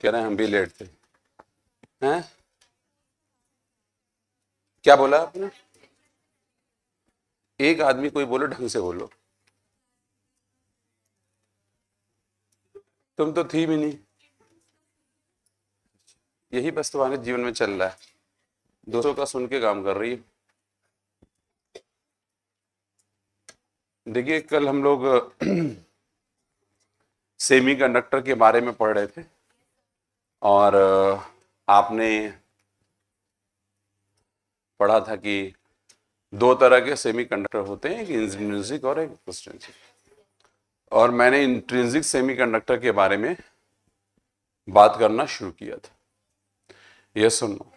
कह रहे हैं हम भी लेट थे। हैं? क्या बोला आपने? एक आदमी कोई बोलो, ढंग से बोलो। तुम तो थी भी नहीं। यही बस तुम्हारे जीवन में चल रहा है, दूसरों का सुन के काम कर रही है। देखिए, कल हम लोग सेमी कंडक्टर के बारे में पढ़ रहे थे और आपने पढ़ा था कि दो तरह के सेमी कंडक्टर होते हैं, एक इंट्रिंसिक और एक एक्सट्रिंसिक। और मैंने इंट्रिंसिक सेमी कंडक्टर के बारे में बात करना शुरू किया था। ये सुनो,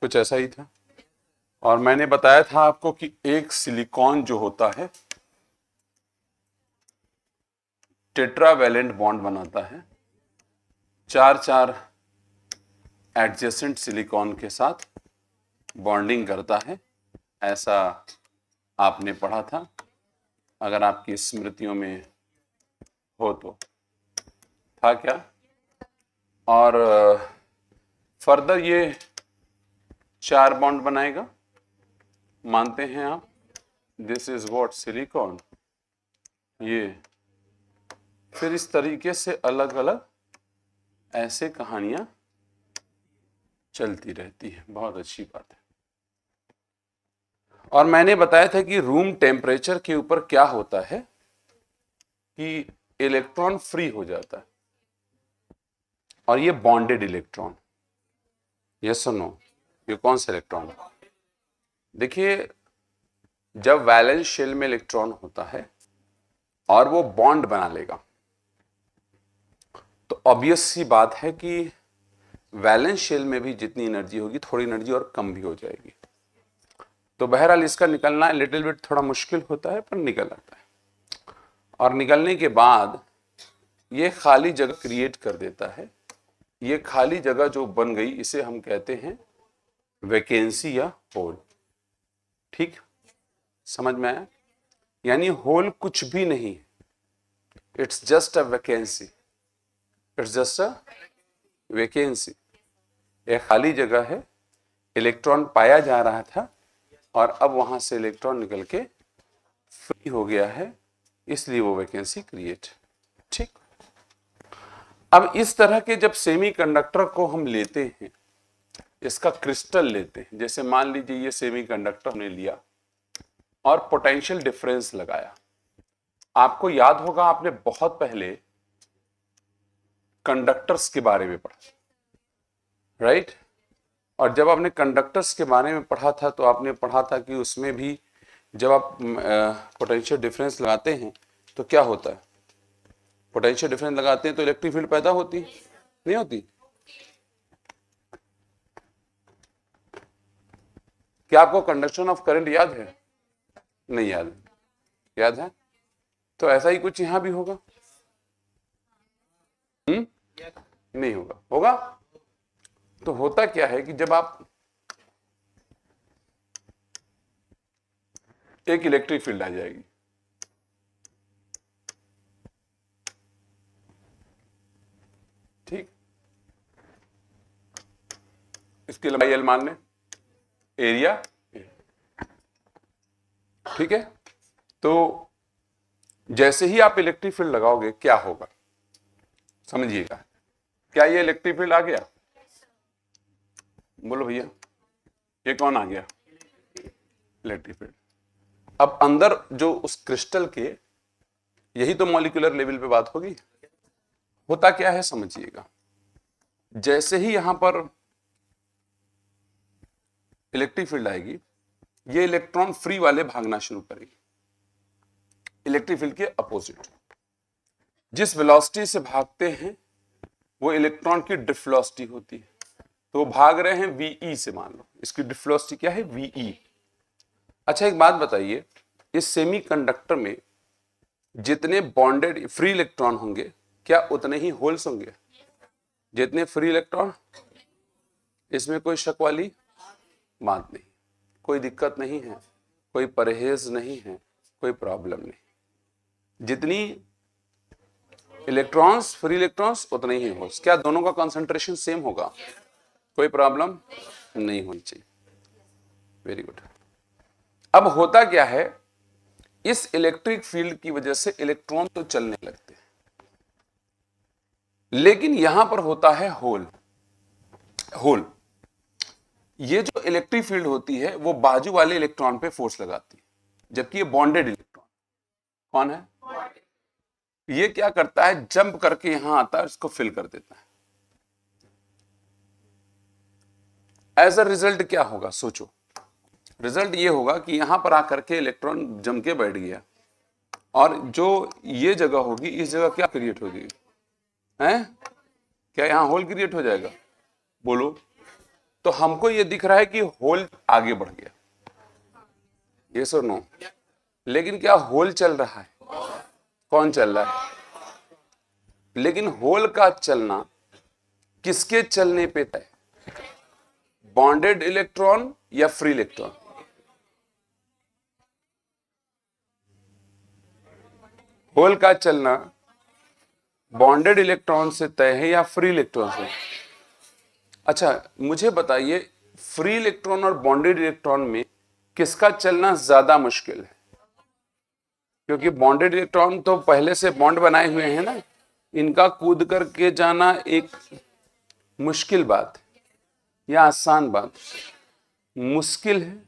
कुछ ऐसा ही था। और मैंने बताया था आपको कि एक सिलिकॉन जो होता है टेट्रावैलेंट बॉन्ड बनाता है, चार चार एडजेसेंट सिलिकॉन के साथ बॉन्डिंग करता है, ऐसा आपने पढ़ा था, अगर आपकी स्मृतियों में हो तो। था क्या? और फर्दर ये 4 बॉन्ड बनाएगा, मानते हैं आप? This is what silicon. ये फिर इस तरीके से अलग अलग ऐसे कहानियां चलती रहती है। बहुत अच्छी बात है। और मैंने बताया था कि रूम टेम्परेचर के ऊपर क्या होता है कि इलेक्ट्रॉन फ्री हो जाता है, और ये बॉन्डेड इलेक्ट्रॉन। यस और नो? ये कौन सा इलेक्ट्रॉन? देखिए, जब वैलेंस शेल में इलेक्ट्रॉन होता है और वो बॉन्ड बना लेगा, तो ऑब्वियस सी बात है कि वैलेंस शेल में भी जितनी एनर्जी होगी, थोड़ी एनर्जी और कम भी हो जाएगी। तो बहरहाल इसका निकलना लिटिल बिट थोड़ा मुश्किल होता है, पर निकल आता है। और निकलने के बाद ये खाली जगह क्रिएट कर देता है। ये खाली जगह जो बन गई, इसे हम कहते हैं वैकेंसी या होल। ठीक, समझ में आया? यानी होल कुछ भी नहीं, it's just a vacancy. It's just a vacancy. एक खाली जगह है, इलेक्ट्रॉन पाया जा रहा था और अब वहां से इलेक्ट्रॉन निकल के फ्री हो गया है, इसलिए वो वैकेंसी क्रिएट। ठीक। अब इस तरह के जब सेमीकंडक्टर को हम लेते हैं, इसका क्रिस्टल लेते हैं, जैसे मान लीजिए ये सेमीकंडक्टर हमने लिया और पोटेंशियल डिफरेंस लगाया। आपको याद होगा, आपने बहुत पहले कंडक्टर्स के बारे में पढ़ा, राइट? और जब आपने कंडक्टर्स के बारे में पढ़ा था तो आपने पढ़ा था कि उसमें भी जब आप पोटेंशियल डिफरेंस लगाते हैं तो क्या होता है? पोटेंशियल डिफरेंस लगाते हैं तो इलेक्ट्रिक फील्ड पैदा होती नहीं होती? क्या आपको कंडक्शन ऑफ करंट याद है? नहीं याद? याद है? तो ऐसा ही कुछ यहां भी होगा? नहीं होगा? होगा? तो होता क्या है कि जब आप एक इलेक्ट्रिक फील्ड आ जाएगी, ठीक, इसकी लंबाई एल मान लें, एरिया, ठीक है। तो जैसे ही आप इलेक्ट्रिक फील्ड लगाओगे क्या होगा, समझिएगा। क्या ये इलेक्ट्रिक फील्ड आ गया? बोलो भैया, ये कौन आ गया? Electric field. अब अंदर जो उस क्रिस्टल के, यही तो मॉलिक्यूलर लेवल पे बात होगी। होता क्या है समझिएगा, जैसे ही यहां पर इलेक्ट्रिक फील्ड आएगी, ये इलेक्ट्रॉन फ्री वाले भागना शुरू करेंगे, इलेक्ट्रिक फील्ड के अपोजिट। जिस वेलोसिटी से भागते हैं वो इलेक्ट्रॉन की ड्रिफ्ट वेलोसिटी होती है, तो भाग रहे हैं वीई से, मान लो इसकी ड्रिफ्ट वेलोसिटी क्या है? वीई। अच्छा, एक बात बताइए, इस सेमीकंडक्टर में जितने बॉन्डेड फ्री इलेक्ट्रॉन होंगे, क्या उतने ही होल्स होंगे? जितने फ्री इलेक्ट्रॉन, इसमें कोई शक वाली बात नहीं, कोई दिक्कत नहीं है, कोई परहेज नहीं है, कोई प्रॉब्लम नहीं। जितनी इलेक्ट्रॉन्स, फ्री इलेक्ट्रॉन्स उतने ही होल्स। क्या दोनों का कंसंट्रेशन सेम होगा? कोई प्रॉब्लम नहीं होनी चाहिए। Very good. अब होता क्या है, इस इलेक्ट्रिक फील्ड की वजह से इलेक्ट्रॉन तो चलने लगते हैं, लेकिन यहां पर होता है होल। होल, ये जो इलेक्ट्रिक फील्ड होती है वो बाजू वाले इलेक्ट्रॉन पे फोर्स लगाती है, जबकि ये बॉन्डेड इलेक्ट्रॉन कौन है, ये क्या करता है, जंप करके यहां आता है, इसको फिल कर देता है। एज अ रिजल्ट क्या होगा, सोचो। रिजल्ट ये होगा कि यहां पर आकर के इलेक्ट्रॉन जम के बैठ गया, और जो ये जगह होगी, इस जगह क्या क्रिएट होगी, हैं? क्या यहां होल क्रिएट हो जाएगा? बोलो। तो हमको ये दिख रहा है कि होल आगे बढ़ गया, यस और नो? लेकिन क्या होल चल रहा है? कौन चल रहा है? लेकिन होल का चलना किसके चलने पे तय? बॉन्डेड इलेक्ट्रॉन या फ्री इलेक्ट्रॉन? होल का चलना बॉन्डेड इलेक्ट्रॉन से तय है या फ्री इलेक्ट्रॉन से? अच्छा, मुझे बताइए, फ्री इलेक्ट्रॉन और बॉन्डेड इलेक्ट्रॉन में किसका चलना ज्यादा मुश्किल है? क्योंकि बॉन्डेड इलेक्ट्रॉन तो पहले से बॉन्ड बनाए हुए हैं ना, इनका कूद करके जाना एक मुश्किल बात है या आसान बात? मुश्किल है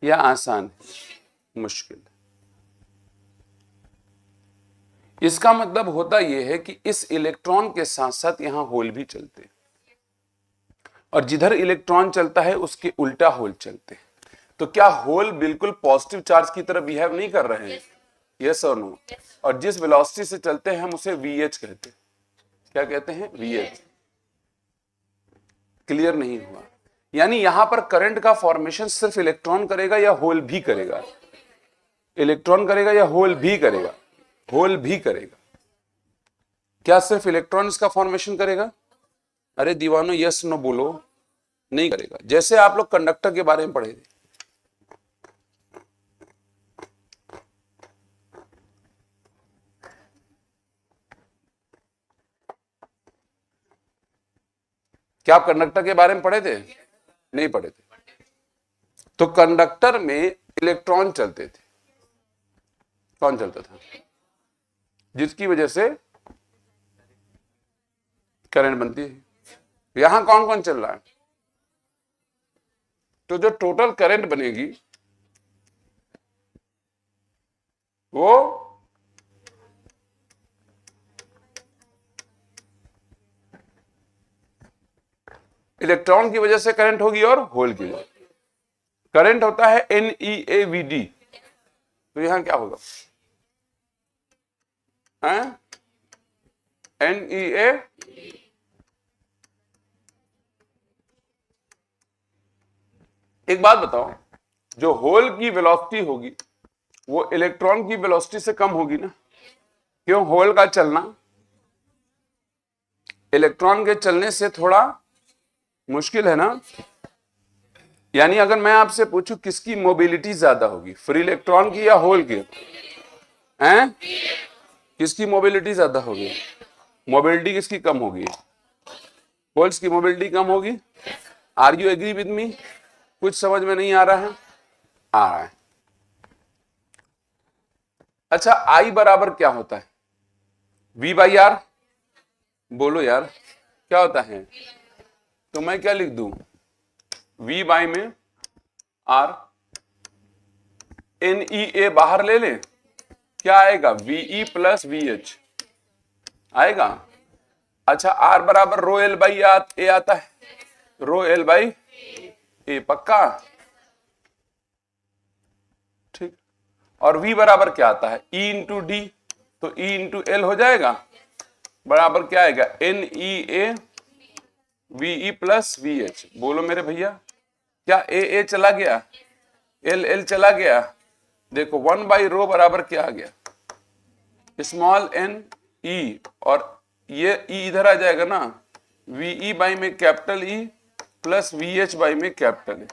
या आसान है? मुश्किल। इसका मतलब होता यह है कि इस इलेक्ट्रॉन के साथ साथ यहां होल भी चलते हैं, और जिधर इलेक्ट्रॉन चलता है उसके उल्टा होल चलते हैं। तो क्या होल बिल्कुल पॉजिटिव चार्ज की तरह बिहेव नहीं कर रहे हैं? यस और नो? और जिस वेलोसिटी से चलते हैं हम उसे VH कहते हैं। क्या कहते हैं? VH। क्लियर नहीं हुआ? यानी यहां पर करंट का फॉर्मेशन सिर्फ इलेक्ट्रॉन करेगा या होल भी करेगा? इलेक्ट्रॉन करेगा या होल भी करेगा? होल भी करेगा। क्या सिर्फ इलेक्ट्रॉन इसका फॉर्मेशन करेगा? अरे दीवानो, यस नो बोलो। नहीं करेगा। जैसे आप लोग कंडक्टर के बारे में पढ़े थे, क्या आप कंडक्टर के बारे में पढ़े थे? नहीं पढ़े थे। तो कंडक्टर में इलेक्ट्रॉन चलते थे। कौन चलता था? जिसकी वजह से करंट बनती है। यहां कौन कौन चल रहा है? तो जो टोटल करंट बनेगी वो इलेक्ट्रॉन की वजह से करंट होगी और होल की वजह। करंट होता है NeAVD। तो यहां क्या होगा? NeA। एक बात बताओ, जो होल की वेलोसिटी होगी वो इलेक्ट्रॉन की वेलोसिटी से कम होगी ना? क्यों? होल का चलना इलेक्ट्रॉन के चलने से थोड़ा मुश्किल है ना? यानी अगर मैं आपसे पूछूं किसकी मोबिलिटी ज्यादा होगी, फ्री इलेक्ट्रॉन की या होल की? हैं? किसकी मोबिलिटी ज्यादा होगी? मोबिलिटी किसकी कम होगी? होल्स की मोबिलिटी कम होगी। Are you agree with me? कुछ समझ में नहीं आ रहा है? आ रहा है। अच्छा, आई बराबर क्या होता है? V/R। बोलो यार, क्या होता है? तो मैं क्या लिख दूं? V बाई में R। NeA बाहर ले ले, क्या आएगा? VE प्लस VH आएगा। अच्छा, R बराबर रो L बाई A आता है, रो L बाई A, पक्का? ठीक। और V बराबर क्या आता है? E इंटू D, तो E इंटू L हो जाएगा, बराबर क्या आएगा? NeA VE plus VH। बोलो मेरे भैया, क्या A चला गया, L चला गया? देखो 1 बाई रो बराबर क्या आ गया? स्मॉल n E, और ये E इधर आ जाएगा ना, VE बाई में capital E plus VH by में कैपिटल E।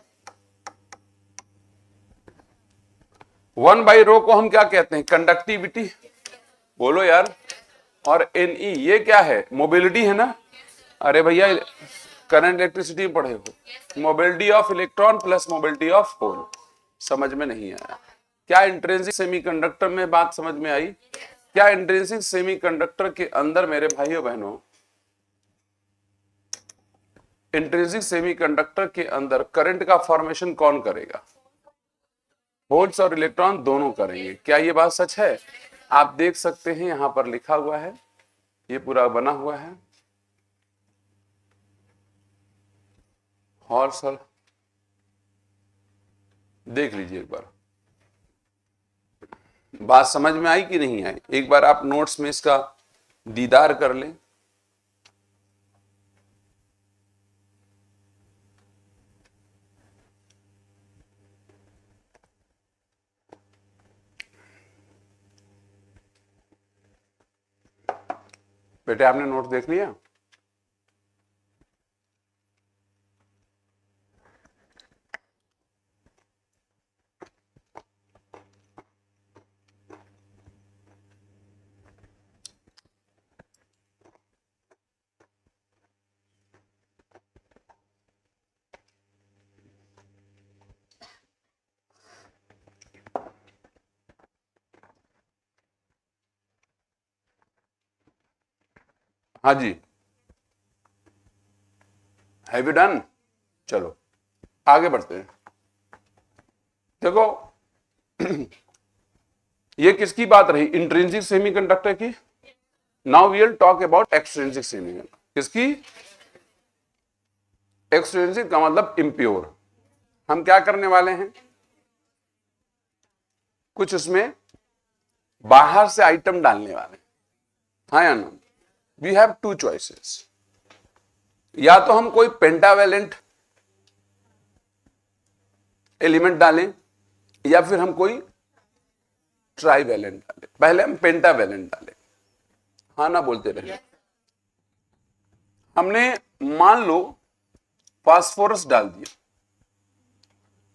1 बाई रो को हम क्या कहते हैं? कंडक्टिविटी। बोलो यार, और Ne ये क्या है, मोबिलिटी है ना। अरे भैया करंट इलेक्ट्रिसिटी पढ़े हो, mobility of electron plus mobility of hole. समझ में नहीं आया क्या? इंट्रिंसिक सेमीकंडक्टर में बात समझ में आई क्या? इंट्रिंसिक सेमीकंडक्टर के अंदर मेरे भाइयों बहनों, इंट्रिंसिक सेमीकंडक्टर के अंदर करंट का फॉर्मेशन कौन करेगा? होल्स और इलेक्ट्रॉन दोनों करेंगे। क्या ये बात सच है? आप देख सकते हैं यहां पर लिखा हुआ है, ये पूरा बना हुआ है। और सर देख लीजिए एक बार, बात समझ में आई कि नहीं आई? एक बार आप नोट्स में इसका दीदार कर लें। बेटे आपने नोट देख लिया? हाँ जी, हैव यू डन? चलो आगे बढ़ते हैं। देखो ये किसकी बात रही? इंट्रिंसिक सेमीकंडक्टर की। Now we will talk about extrinsic semiconductor. किसकी? एक्सट्रिंसिक का मतलब इम्प्योर। हम क्या करने वाले हैं? कुछ उसमें बाहर से आइटम डालने वाले। हाँ या ना? वी हैव टू चॉइसेस, या तो हम कोई पेंटावेलेंट एलिमेंट डालें या फिर हम कोई ट्राइवेलेंट डालें। पहले हम पेंटावेलेंट डालें। हाँ ना बोलते रहे। हमने मान लो फास्फोरस डाल दिया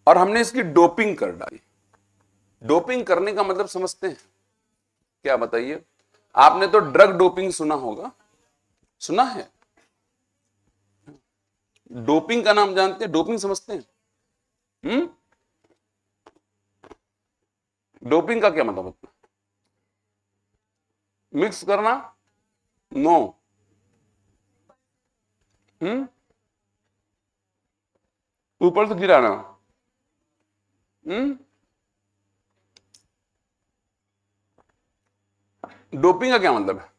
और हमने इसकी डोपिंग कर डाली। डोपिंग करने का मतलब समझते हैं क्या? बताइए। आपने तो ड्रग डोपिंग सुना होगा, सुना है? डोपिंग का नाम जानते हैं? डोपिंग समझते हैं? डोपिंग का क्या मतलब होता है? मिक्स करना? नो। ऊपर से गिराना? डोपिंग का क्या मतलब है?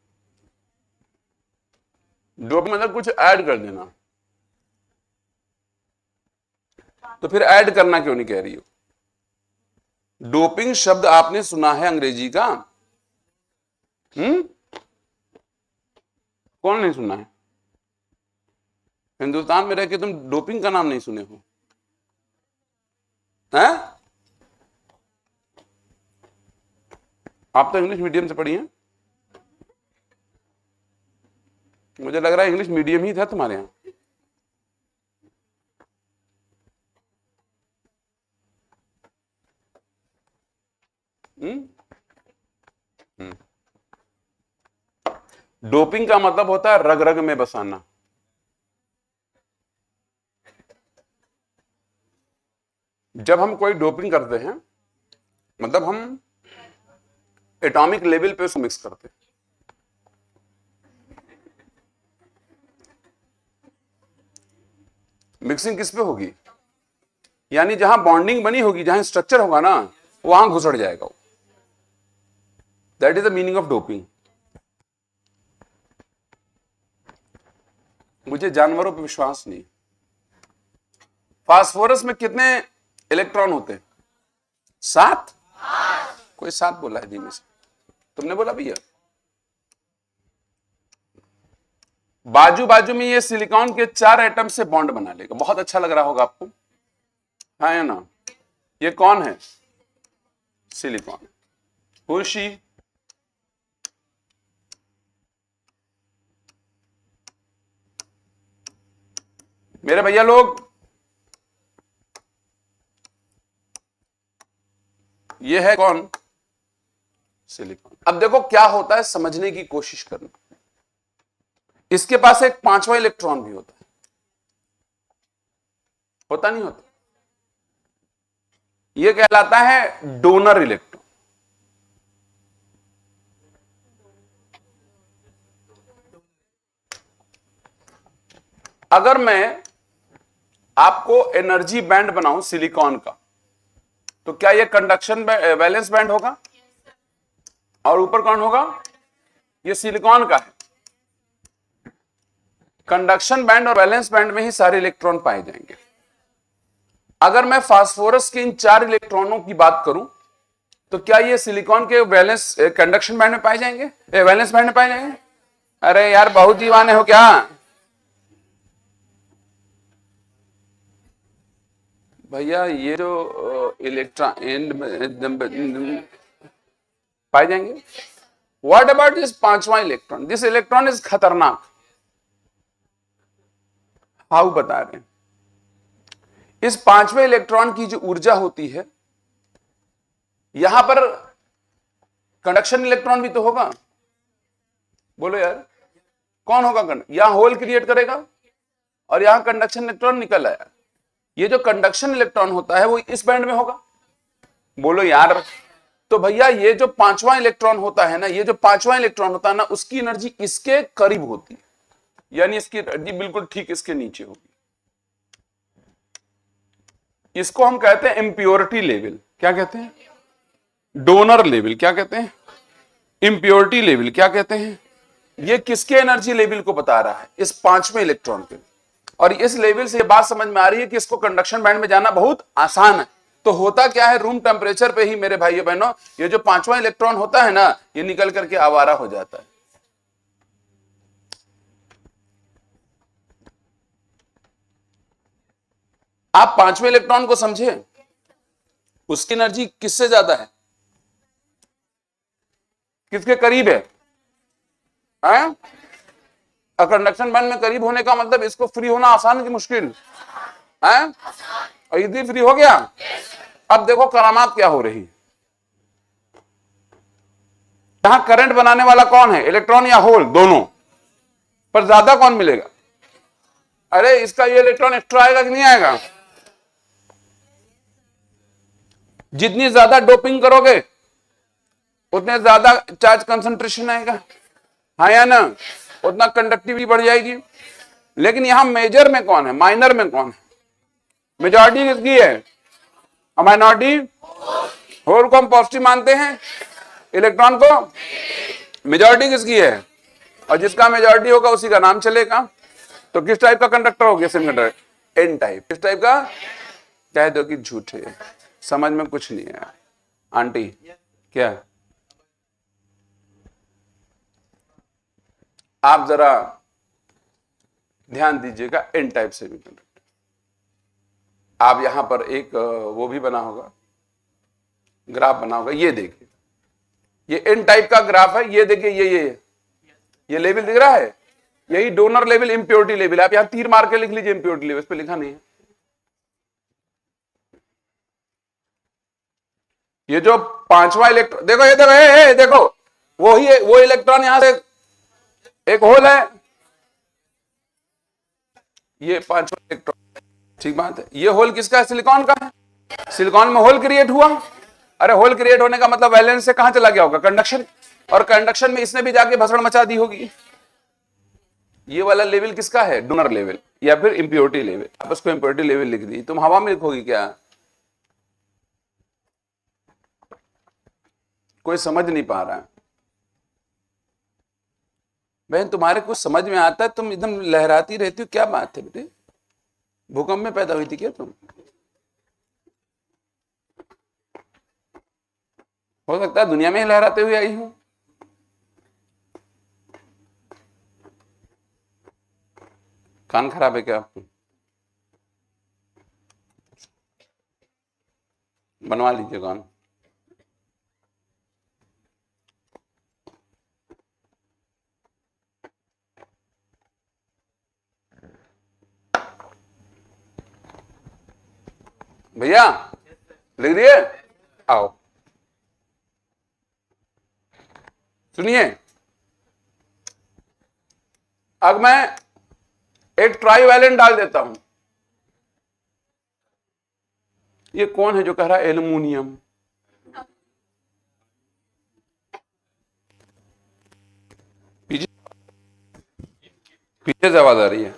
डोपिंग मतलब कुछ ऐड कर देना। तो फिर ऐड करना क्यों नहीं कह रही हो? डोपिंग शब्द आपने सुना है अंग्रेजी का? कौन नहीं सुना है? हिंदुस्तान में रह के तुम डोपिंग का नाम नहीं सुने हो? हैं? आप तो इंग्लिश मीडियम से पढ़ी हैं। मुझे लग रहा है इंग्लिश मीडियम ही था तुम्हारे यहां। डोपिंग का मतलब होता है रग रग में बसाना। जब हम कोई डोपिंग करते हैं मतलब हम एटॉमिक लेवल पे उसको मिक्स करते हैं। मिक्सिंग किस पे होगी? यानी जहां बॉन्डिंग बनी होगी, जहां स्ट्रक्चर होगा ना, वहां घुसड़ जाएगा वो। That is the meaning of doping. मुझे जानवरों पर विश्वास नहीं। फास्फोरस में कितने इलेक्ट्रॉन होते हैं? 7। कोई 7 बोला है धीमे से? तुमने बोला भैया? बाजू बाजू में ये सिलिकॉन के 4 एटम से बॉन्ड बना लेगा। बहुत अच्छा लग रहा होगा आपको, हाँ या ना? ये कौन है? सिलिकॉन। खुशी। मेरे भैया लोग, ये है कौन? सिलिकॉन। अब देखो क्या होता है, समझने की कोशिश करना। इसके पास एक पांचवा इलेक्ट्रॉन भी होता नहीं होता? यह कहलाता है डोनर इलेक्ट्रॉन। अगर मैं आपको एनर्जी बैंड बनाऊं सिलिकॉन का, तो क्या यह कंडक्शन वैलेंस बैंड होगा? और ऊपर कौन होगा? यह सिलिकॉन का है। कंडक्शन बैंड और वैलेंस बैंड में ही सारे इलेक्ट्रॉन पाए जाएंगे। अगर मैं फास्फोरस के इन 4 इलेक्ट्रॉनों की बात करूं, तो क्या ये सिलिकॉन के वैलेंस कंडक्शन बैंड में पाए जाएंगे, वैलेंस बैंड में पाए जाएंगे? अरे यार बहुत दीवाने हो क्या भैया? ये जो इलेक्ट्रॉन पाए जाएंगे। व्हाट अबाउट दिस पांचवा इलेक्ट्रॉन? दिस इलेक्ट्रॉन इज खतरनाक। हाउ बता रहे हैं? इस पांचवें इलेक्ट्रॉन की जो ऊर्जा होती है, यहां पर कंडक्शन इलेक्ट्रॉन भी तो होगा। बोलो यार, कौन होगा? यहां होल क्रिएट करेगा और यहां कंडक्शन इलेक्ट्रॉन निकल आया। ये जो कंडक्शन इलेक्ट्रॉन होता है वो इस बैंड में होगा। बोलो यार। तो भैया ये जो पांचवा इलेक्ट्रॉन होता है ना, ये जो पांचवा इलेक्ट्रॉन होता है ना, उसकी एनर्जी इसके करीब होती है, यानी इसकी एनर्जी बिल्कुल ठीक इसके नीचे होगी। इसको हम कहते हैं इंप्योरिटी लेवल। क्या कहते हैं? Donor level. क्या कहते हैं? Impurity level. क्या कहते हैं? ये किसके एनर्जी लेवल को बता रहा है? इस पांचवें इलेक्ट्रॉन के। और इस लेवल से ये बात समझ में आ रही है कि इसको कंडक्शन बैंड में जाना बहुत आसान है। तो होता क्या है, रूम टेम्परेचर पे ही मेरे भाइयों बहनों, ये जो पांचवा इलेक्ट्रॉन होता है ना, ये निकल करके आवारा हो जाता है। आप पांचवें इलेक्ट्रॉन को समझे, उसकी एनर्जी किससे ज्यादा है? किसके करीब है? कंडक्शन बैंड में करीब होने का मतलब इसको फ्री होना आसान की मुश्किल है? और इजी फ्री हो गया। अब देखो करामात क्या हो रही। यहां करंट बनाने वाला कौन है, इलेक्ट्रॉन या होल? दोनों। पर ज्यादा कौन मिलेगा? अरे इसका ये इलेक्ट्रॉन एक्स्ट्रा आएगा कि नहीं आएगा? जितनी ज्यादा डोपिंग करोगे उतने ज्यादा चार्ज कंसंट्रेशन आएगा, हाँ या ना? उतना कंडक्टिविटी बढ़ जाएगी। लेकिन यहां मेजर में कौन है, माइनर में कौन है? मेजॉरिटी किसकी है? माइनॉरिटी। होल को हम पॉजिटिव मानते हैं, इलेक्ट्रॉन को मेजॉरिटी किसकी है? और जिसका मेजॉरिटी होगा उसी का नाम चलेगा। तो किस टाइप का कंडक्टर हो गया? Semiconductor N type. किस टाइप का? कह दो कि झूठे, समझ में कुछ नहीं है। आंटी क्या? आप जरा ध्यान दीजिएगा, एन टाइप सेमीकंडक्टर। आप यहां पर एक वो भी बना होगा, ग्राफ बना होगा, ये देखिए, ये एन टाइप का ग्राफ है। ये देखिए, ये लेवल दिख रहा है, यही डोनर लेवल, इंप्योरिटी लेवल। आप यहां तीर मार के लिख लीजिए इंप्योरिटी लेवल, इस पे लिखा नहीं है। ये जो पांचवा इलेक्ट्रॉन देखो, ये देखो, देखो वो इलेक्ट्रॉन यहां से एक होल है, ये पांचवा इलेक्ट्रॉन। ठीक बात है। ये होल किसका है? सिलिकॉन का है। सिलिकॉन में होल क्रिएट हुआ। अरे होल क्रिएट होने का मतलब वैलेंस से कहां चला गया होगा? कंडक्शन। और कंडक्शन में इसने भी जाके भसड़ मचा दी होगी। ये वाला लेवल किसका है? डोनर लेवल या फिर इंप्योरिटी लेवल। आप उसको इंप्योरिटी लेवल लिख दी, तुम हवा में लिखोगी क्या? कोई समझ नहीं पा रहा है। बहन तुम्हारे कुछ समझ में आता है? तुम एकदम लहराती रहती हो, क्या बात है बेटे? भूकंप में पैदा हुई थी क्या तुम? हो सकता है दुनिया में ही लहराते हुए आई हूं। कान खराब है क्या आपको? बनवा लीजिए कान। भैया लिख दिए? आओ। सुनिए, अब मैं एक ट्राईवैलेंट डाल देता हूं, ये कौन है जो कह रहा है एल्यूमिनियम? पीछे पीछे से आवाज आ रही है।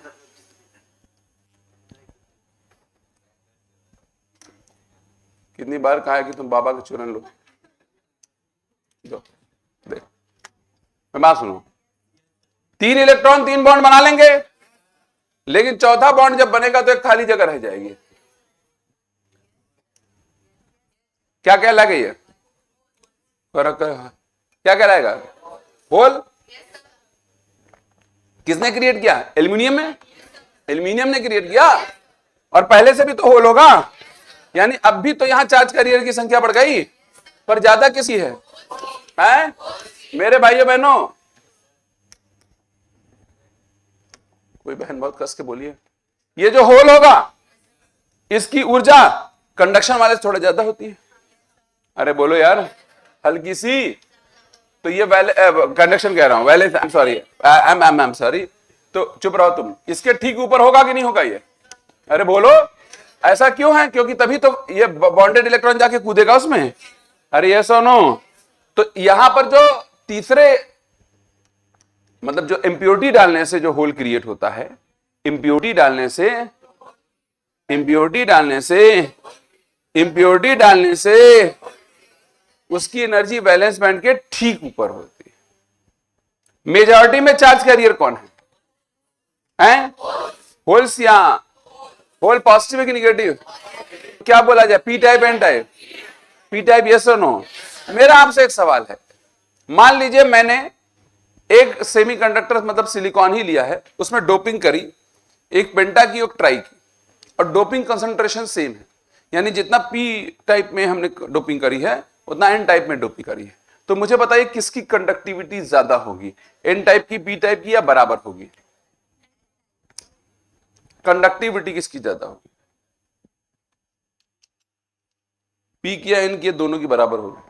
कितनी बार कहा है कि तुम बाबा के चूरन लो, दो, देख, मैं बात सुनो, 3 इलेक्ट्रॉन 3 बॉन्ड बना लेंगे, लेकिन चौथा बॉन्ड जब बनेगा तो एक खाली जगह रह जाएगी। क्या कहलाएगा ये? क्या कहलाएगा? होल। किसने क्रिएट किया? एल्यूमिनियम में, एल्यूमिनियम ने क्रिएट किया, और पहले से भी तो होल होगा, यानी अब भी तो यहां चार्ज कैरियर की संख्या बढ़ गई, पर ज्यादा किसी है? मेरे भाइयों बहनों, कोई बहन बहुत कस के बोलिए, ये जो होल होगा इसकी ऊर्जा कंडक्शन वाले से थोड़ा ज्यादा होती है। अरे बोलो यार, हल्की सी, तो ये कंडक्शन कह रहा हूं, वैलेंस, आई एम सॉरी, तो चुप रहो तुम, इसके ठीक ऊपर होगा कि नहीं होगा ये? अरे बोलो, ऐसा क्यों है? क्योंकि तभी तो ये बॉन्डेड इलेक्ट्रॉन जाके कूदेगा उसमें। अरे ये सुनो, तो यहां पर जो तीसरे, मतलब जो इम्प्योरिटी डालने से जो होल क्रिएट होता है, इम्प्योरिटी डालने से उसकी एनर्जी वैलेंस बैंड के ठीक ऊपर होती है। मेजॉरिटी में चार्ज कैरियर कौन है? होल्स या होल पॉजिटिव है कि निगेटिव? क्या बोला जाए, P type N type? P type, yes और नो? मेरा आपसे एक सवाल है, मान लीजिए मैंने एक सेमीकंडक्टर मतलब सिलिकॉन ही लिया है, उसमें डोपिंग करी, एक पेंटा की, एक ट्राई की, और डोपिंग कंसंट्रेशन सेम है, यानी जितना पी टाइप में हमने डोपिंग करी है उतना एन टाइप में डोपिंग करी है, तो मुझे बताइए किसकी कंडक्टिविटी ज्यादा होगी, एन टाइप की, पी टाइप की, या बराबर होगी? कंडक्टिविटी किसकी ज्यादा होगी? पी की या एन की, दोनों की बराबर होगी।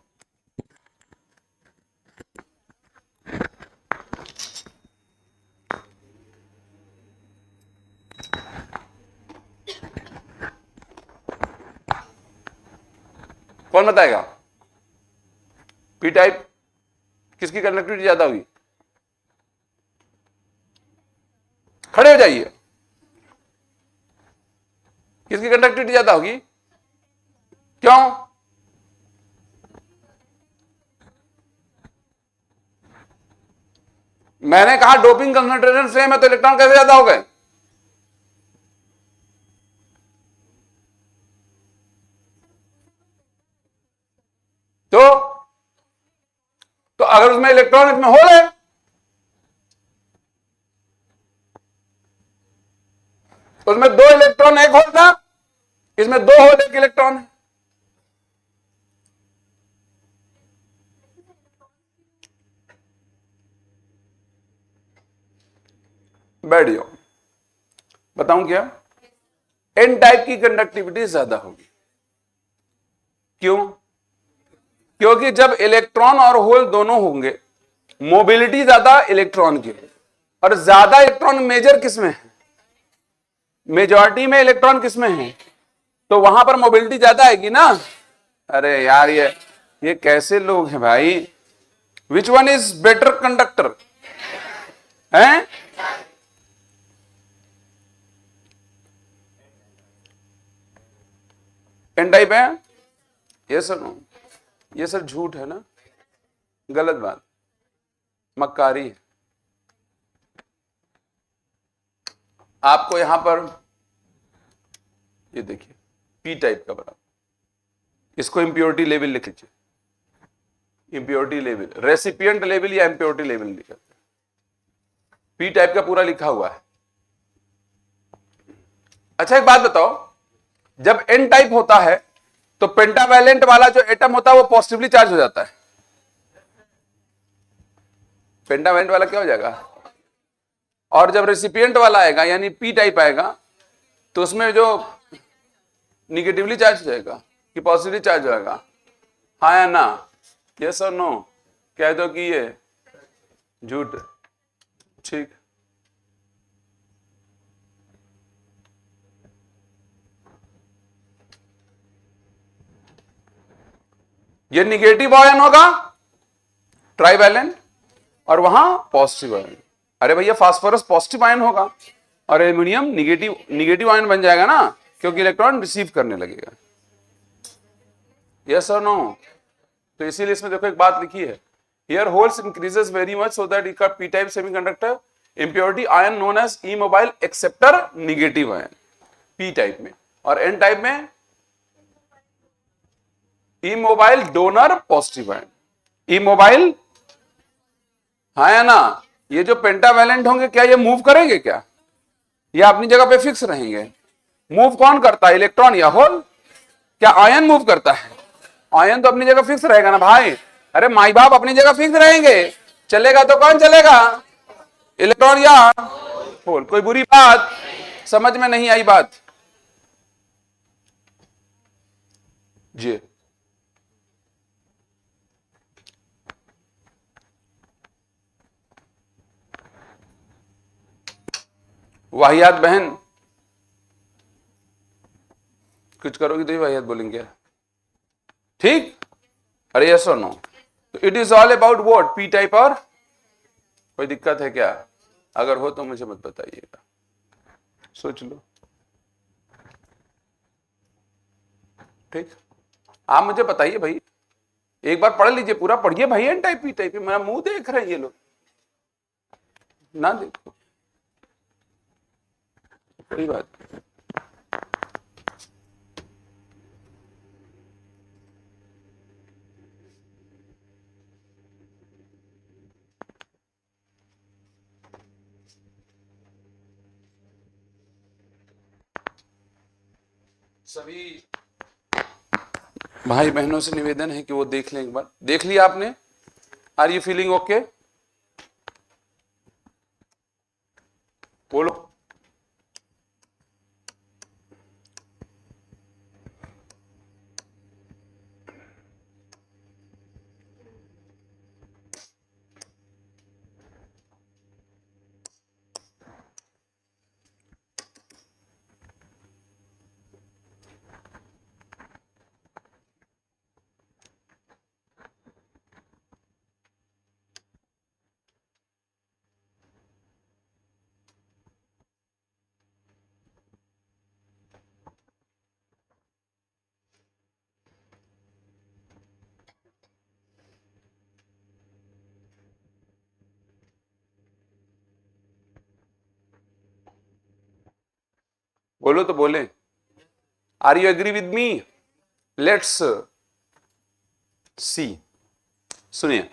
कौन बताएगा? पी टाइप किसकी कंडक्टिविटी ज्यादा होगी? खड़े हो जाइए, किसकी कंडक्टिविटी ज्यादा होगी? क्यों? मैंने कहा डोपिंग कंसंट्रेशन सेम है, तो इलेक्ट्रॉन कैसे ज्यादा हो गए? तो अगर उसमें इलेक्ट्रॉन, इसमें होल है, उसमें 2 इलेक्ट्रॉन, एक होल था, इसमें 2 होल, 1 इलेक्ट्रॉन है। बैठ जाओ, बताऊं क्या? एन टाइप की कंडक्टिविटी ज्यादा होगी। क्यों? क्योंकि जब इलेक्ट्रॉन और होल दोनों होंगे, मोबिलिटी ज्यादा इलेक्ट्रॉन की, और ज्यादा इलेक्ट्रॉन मेजर किसमें है? मेजॉरिटी में इलेक्ट्रॉन किसमें है? तो वहां पर मोबिलिटी ज्यादा आएगी ना। अरे यार, ये कैसे लोग हैं भाई? Which one is better conductor है? एन टाइप है? ये सर नो, ये सर झूठ है ना, गलत बात, मक्कारी है। आपको यहां पर ये देखिए, पी टाइप का बराबर, इसको इंप्योरिटी लेवल लिख लीजिए, इंप्योरिटी लेवल, रेसिपिएंट लेवल या इंप्योरिटी लेवल लिखा, पी टाइप का पूरा लिखा हुआ है। अच्छा एक बात बताओ, जब एन टाइप होता है तो पेंटावैलेंट वाला जो एटम होता है वो पॉजिटिवली चार्ज हो जाता है, पेंटावैलेंट वाला क्या हो जाएगा? और जब रेसिपिएंट वाला आएगा यानी पी टाइप आएगा तो उसमें जो निगेटिवली चार्ज हो जाएगा कि पॉजिटिवली चार्ज हो जाएगा? हाँ या ना, यस और नो? कह दो कि ये झूठ, ठीक। ये निगेटिव आयन होगा ट्राइवैलेंट और वहां पॉजिटिव आयन। अरे भैया फास्फोरस पॉजिटिव आयन होगा और एल्यूमिनियम निगेटिव आयन बन जाएगा ना, क्योंकि इलेक्ट्रॉन रिसीव करने लगेगा। यस और नो? तो इसीलिए इसमें देखो एक बात लिखी है, here holes increases very much so that it P type semiconductor impurity ion known as immobile acceptor negative ion P type में, और एन टाइप में immobile donor positive ion. Immobile हाँ या ना? ये जो पेंटावैलेंट होंगे क्या ये मूव करेंगे क्या, या अपनी जगह पे फिक्स रहेंगे? मूव कौन करता है, इलेक्ट्रॉन या होल? क्या आयन मूव करता है? आयन तो अपनी जगह फिक्स रहेगा ना भाई। अरे माई बाप अपनी जगह फिक्स रहेंगे, चलेगा तो कौन चलेगा, इलेक्ट्रॉन या होल? कोई बुरी बात समझ में नहीं आई बात जी? वाहियात बहन कुछ करोगी तो ही वाहियात बोलेंगे, ठीक? अरे यस और नो? तो it is all about what, P type. और कोई दिक्कत है क्या? अगर हो तो मुझे मत बताइएगा, सोच लो, ठीक? आप मुझे बताइए भाई, एक बार पढ़ लीजिए, पूरा पढ़िए भाई। एन टाइप पी टाइप, मेरा मुंह देख रहे हैं ये लोग, ना देखो कोई बात। सभी भाई बहनों से निवेदन है कि वो देख लें एक बार। देख लिया आपने? Are you feeling okay? बोलो। बोलो तो बोले। Are you agree with me? Let's see. सुनिए,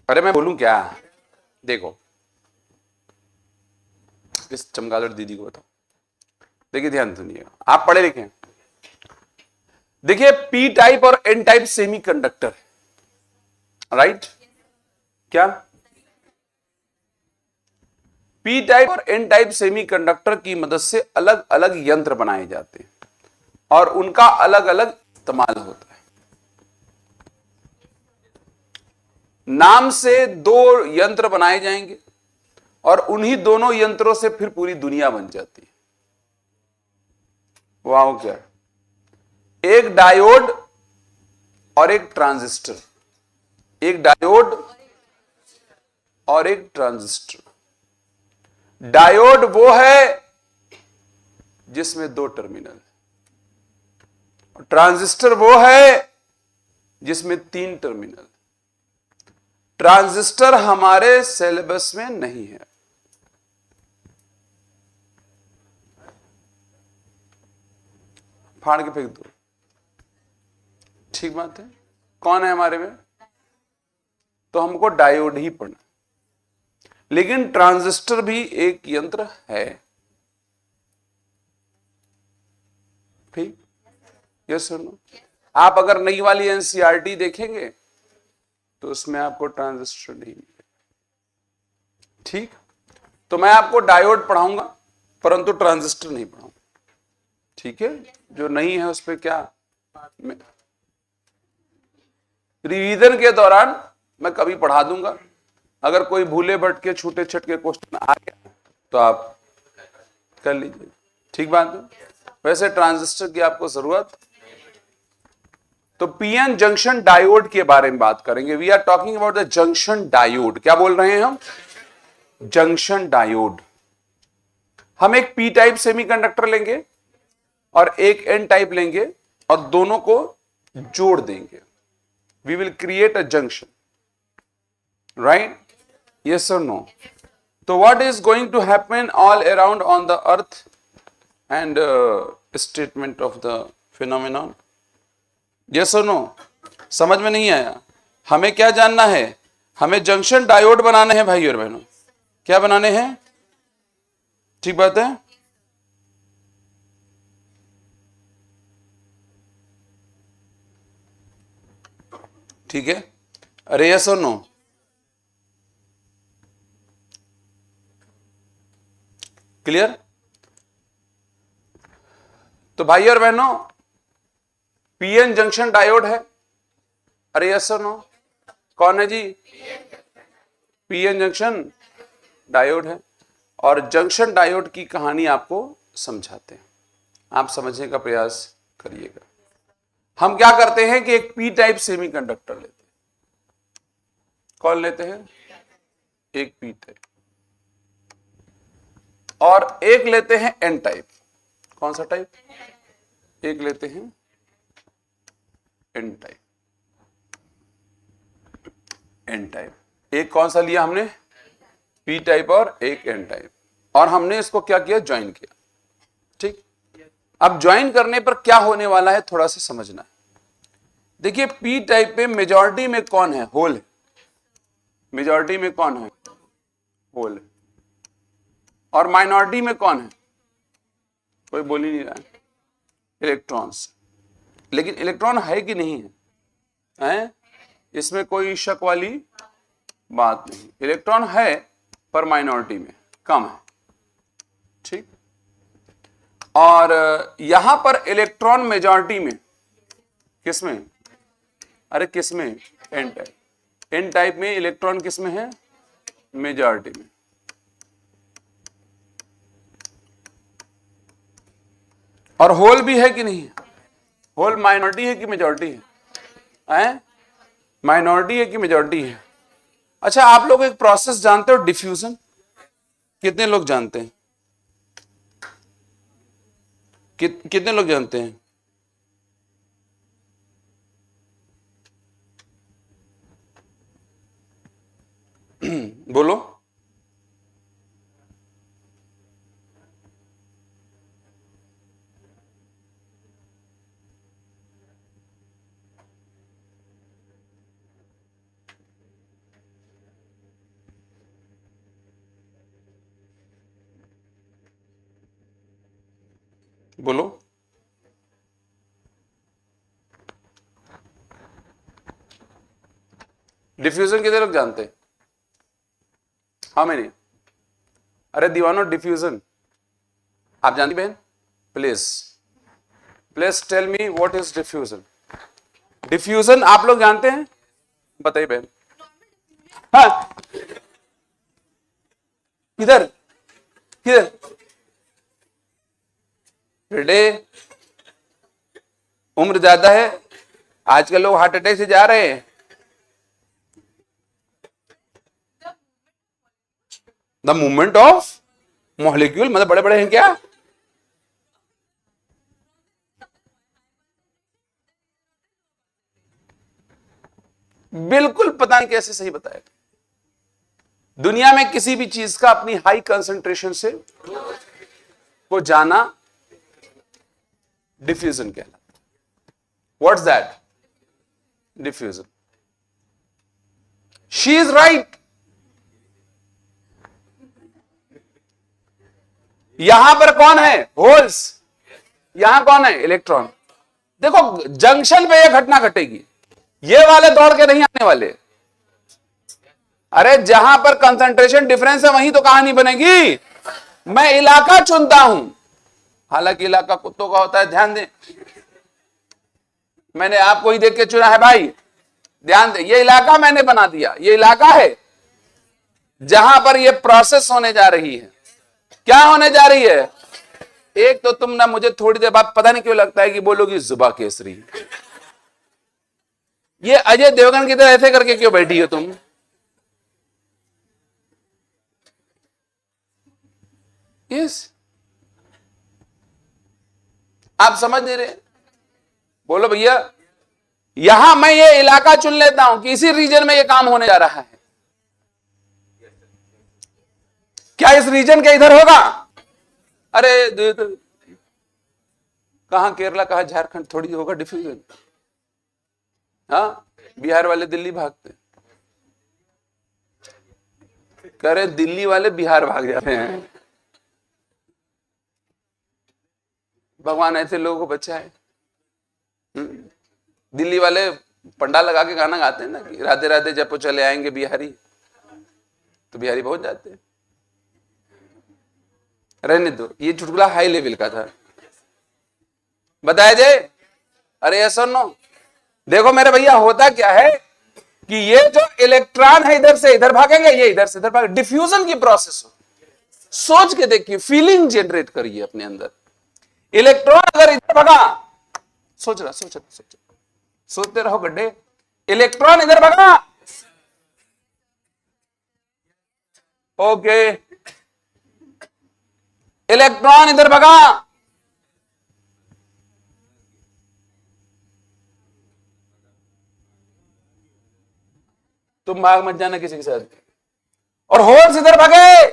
अरे मैं बोलूं क्या? देखो, इस चमगादड़ दीदी को बताओ। देखिए ध्यान सुनिएगा, आप पढ़े लिखे हैं। देखिए पी टाइप और एन टाइप सेमीकंडक्टर, राइट? क्या पी टाइप और एन टाइप सेमीकंडक्टर की मदद से अलग अलग यंत्र बनाए जाते हैं और उनका अलग अलग इस्तेमाल होता है। नाम से दो यंत्र बनाए जाएंगे और उन्हीं दोनों यंत्रों से फिर पूरी दुनिया बन जाती है। वाह क्या! एक डायोड और एक ट्रांजिस्टर, एक डायोड और एक ट्रांजिस्टर। डायोड वो है जिसमें दो टर्मिनल, और ट्रांजिस्टर वो है जिसमें तीन टर्मिनल। ट्रांजिस्टर हमारे सिलेबस में नहीं है। फाड़ के फेंक दो, ठीक बात है। कौन है हमारे में? तो हमको डायोड ही पढ़ना, लेकिन ट्रांजिस्टर भी एक यंत्र है, ठीक? यस सुनो, आप अगर नई वाली एनसीईआरटी देखेंगे तो उसमें आपको ट्रांजिस्टर नहीं मिलेगा, ठीक? तो मैं आपको डायोड पढ़ाऊंगा परंतु ट्रांजिस्टर नहीं पढ़ाऊंगा, ठीक है? जो नहीं है उस पर क्या रिवीजन के दौरान मैं कभी पढ़ा दूंगा, अगर कोई भूले भटके छूटे छटके क्वेश्चन आ गया तो आप कर लीजिए, ठीक बात है। वैसे ट्रांजिस्टर की आपको जरूरत। तो पीएन जंक्शन डायोड के बारे में बात करेंगे। We are talking about the junction diode. क्या बोल रहे हैं हम? Junction diode. हम एक पी टाइप सेमीकंडक्टर लेंगे और एक एन टाइप लेंगे और दोनों को जोड़ देंगे। We will create a junction, right? Yes और नो? तो what is going to happen all around on the earth and statement of the phenomenon? Yes और नो? समझ में नहीं आया? हमें क्या जानना है? हमें जंक्शन डायोड बनाने हैं भाई और बहनों। क्या बनाने हैं? ठीक बात है। ठीक है, अरे यस और नो? क्लियर? तो भाई और बहनों, पीएन जंक्शन डायोड है। अरे यस और नो? कौन है जी? पीएन जंक्शन डायोड है। और जंक्शन डायोड की कहानी आपको समझाते हैं, आप समझने का प्रयास करिएगा। हम क्या करते हैं कि एक पी टाइप सेमीकंडक्टर लेते हैं। कौन लेते हैं? एक पी टाइप, और एक लेते हैं एन टाइप। कौन सा टाइप? एक लेते हैं एन टाइप। एन टाइप एक कौन सा लिया हमने? पी टाइप और एक एन टाइप, और हमने इसको क्या किया? ज्वाइन किया। ठीक, अब ज्वाइन करने पर क्या होने वाला है थोड़ा सा समझना है। देखिए, पी टाइप पे मेजॉरिटी में कौन है? होल है। मेजॉरिटी में कौन है? होल है। और माइनॉरिटी में कौन है? कोई बोल ही नहीं रहा है। इलेक्ट्रॉन्स। लेकिन इलेक्ट्रॉन है कि नहीं है? हैं? इसमें कोई शक वाली बात नहीं। इलेक्ट्रॉन है पर माइनॉरिटी में, कम है। ठीक, और यहां पर इलेक्ट्रॉन मेजॉरिटी में। किसमें? अरे किसमें? N type. एन टाइप में इलेक्ट्रॉन किसमें है? मेजॉरिटी में। और होल भी है कि नहीं है? होल माइनॉरिटी है कि मेजॉरिटी है? माइनॉरिटी है कि मेजॉरिटी है? अच्छा, आप लोग एक प्रोसेस जानते हो, डिफ्यूजन? कितने लोग जानते हैं? कितने लोग जानते हैं? बोलो। बोलो। डिफ्यूजन कितने लोग जानते हैं? हाँ, मैंने। अरे दीवानो, डिफ्यूजन आप जानती बहन? Please please tell me what is diffusion. Diffusion आप लोग जानते हैं? बताइए बहन। हाँ, किधर किधर? बेटे, उम्र ज्यादा है, आजकल लोग हार्ट अटैक से जा रहे हैं। द मूवमेंट ऑफ मॉलिक्यूल, मतलब बड़े बड़े हैं क्या? बिल्कुल पता नहीं कैसे सही बताया। दुनिया में किसी भी चीज का अपनी हाई कंसंट्रेशन से को जाना डिफ्यूजन कहलाता है। What's that? Diffusion. She is right. यहां पर कौन है? होल्स। यहां कौन है? इलेक्ट्रॉन। देखो, जंक्शन पे यह घटना घटेगी, ये वाले दौड़ के नहीं आने वाले। अरे जहां पर कंसंट्रेशन डिफरेंस है वहीं तो कहानी बनेगी। मैं इलाका चुनता हूं, हालांकि इलाका कुत्तों का होता है, ध्यान दें। मैंने आपको ही देख के चुना है भाई, ध्यान दें। ये इलाका मैंने बना दिया, ये इलाका है। जहां पर ये प्रोसेस होने जा रही है। क्या होने जा रही है? एक तो तुम ना, मुझे थोड़ी देर बाद पता नहीं क्यों लगता है कि बोलोगी जुबा केसरी। ये अजय देवगन की तरह ऐसे करके क्यों बैठी हो तुम? यस, आप समझ नहीं रहे? बोलो भैया, यहां मैं ये इलाका चुन लेता हूं कि इसी रीजन में ये काम होने जा रहा है। क्या इस रीजन के इधर होगा? अरे कहां केरला, कहां झारखंड, थोड़ी होगा डिफ्यूजन। हाँ, बिहार वाले दिल्ली भागते, कह रहे दिल्ली वाले बिहार भाग जाते हैं। भगवान ऐसे लोगों को बचाए। दिल्ली वाले पंडाल लगा के गाना गाते हैं ना कि राधे राधे जब चले आएंगे बिहारी, तो बिहारी पहुंच जाते हैं। रहने दो, ये चुटकुला हाई लेवल का था, बताया जाए। अरे ऐसा नो, देखो मेरे भैया, होता क्या है कि ये जो इलेक्ट्रॉन है इधर से इधर भागेंगे, ये इधर से इधर भागेंगे, डिफ्यूजन की प्रोसेस हो। सोच के देखिए, फीलिंग जनरेट करिए अपने अंदर। इलेक्ट्रॉन अगर इधर भागा, सोच रहा सोचते रहो गड्ढे, इलेक्ट्रॉन इधर भागा, ओके, इलेक्ट्रॉन इधर भागा, तुम भाग मत जाना किसी के साथ। और होल्स इधर भागे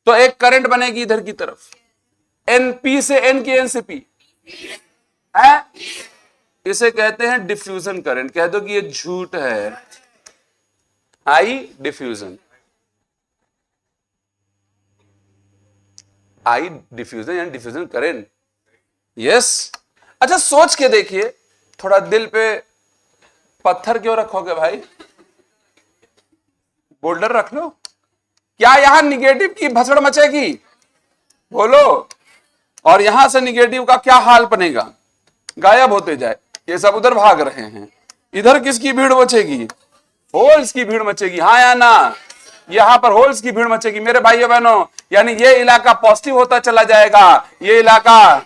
तो एक करंट बनेगी इधर की तरफ, एनपी से एन की एन से पी है, इसे कहते हैं डिफ्यूजन करंट। कह दो कि ये झूठ है, हाई डिफ्यूजन, हाई डिफ्यूजन यानी डिफ्यूजन करंट। यस, अच्छा सोच के देखिए, थोड़ा दिल पे पत्थर क्यों रखोगे भाई, बोल्डर रख लो। क्या यहां निगेटिव की भसड़ मचेगी? बोलो। और यहां से निगेटिव का क्या हाल बनेगा? गायब होते जाए। ये सब उधर भाग रहे हैं, इधर किसकी भीड़ मचेगी? होल्स की भीड़ मचेगी। हाँ या ना? यहां पर होल्स की भीड़ मचेगी मेरे भाइयों बहनों। यानी ये इलाका पॉजिटिव होता चला जाएगा, ये इलाका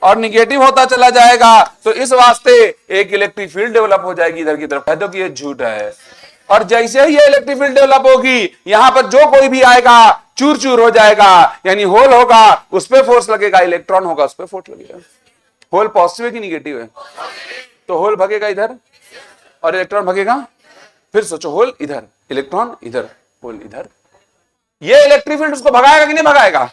और निगेटिव होता चला जाएगा। तो इस वास्ते एक इलेक्ट्रिक फील्ड डेवलप हो जाएगी इधर की तरफ। कह दो कि ये झूठ है। और जैसे ही ये इलेक्ट्रिक फील्ड डेवलप होगी, यहां पर जो कोई भी आएगा चूर चूर हो जाएगा। यानी होल होगा उस पर फोर्स लगेगा, इलेक्ट्रॉन होगा उस पर फोर्स लगेगा। होल पॉजिटिव है कि निगेटिव है? तो होल भगेगा इधर और इलेक्ट्रॉन भगेगा। फिर सोचो, होल इधर, इलेक्ट्रॉन इधर, होल इधर। ये इलेक्ट्रिक फील्ड उसको भगाएगा कि नहीं भगाएगा?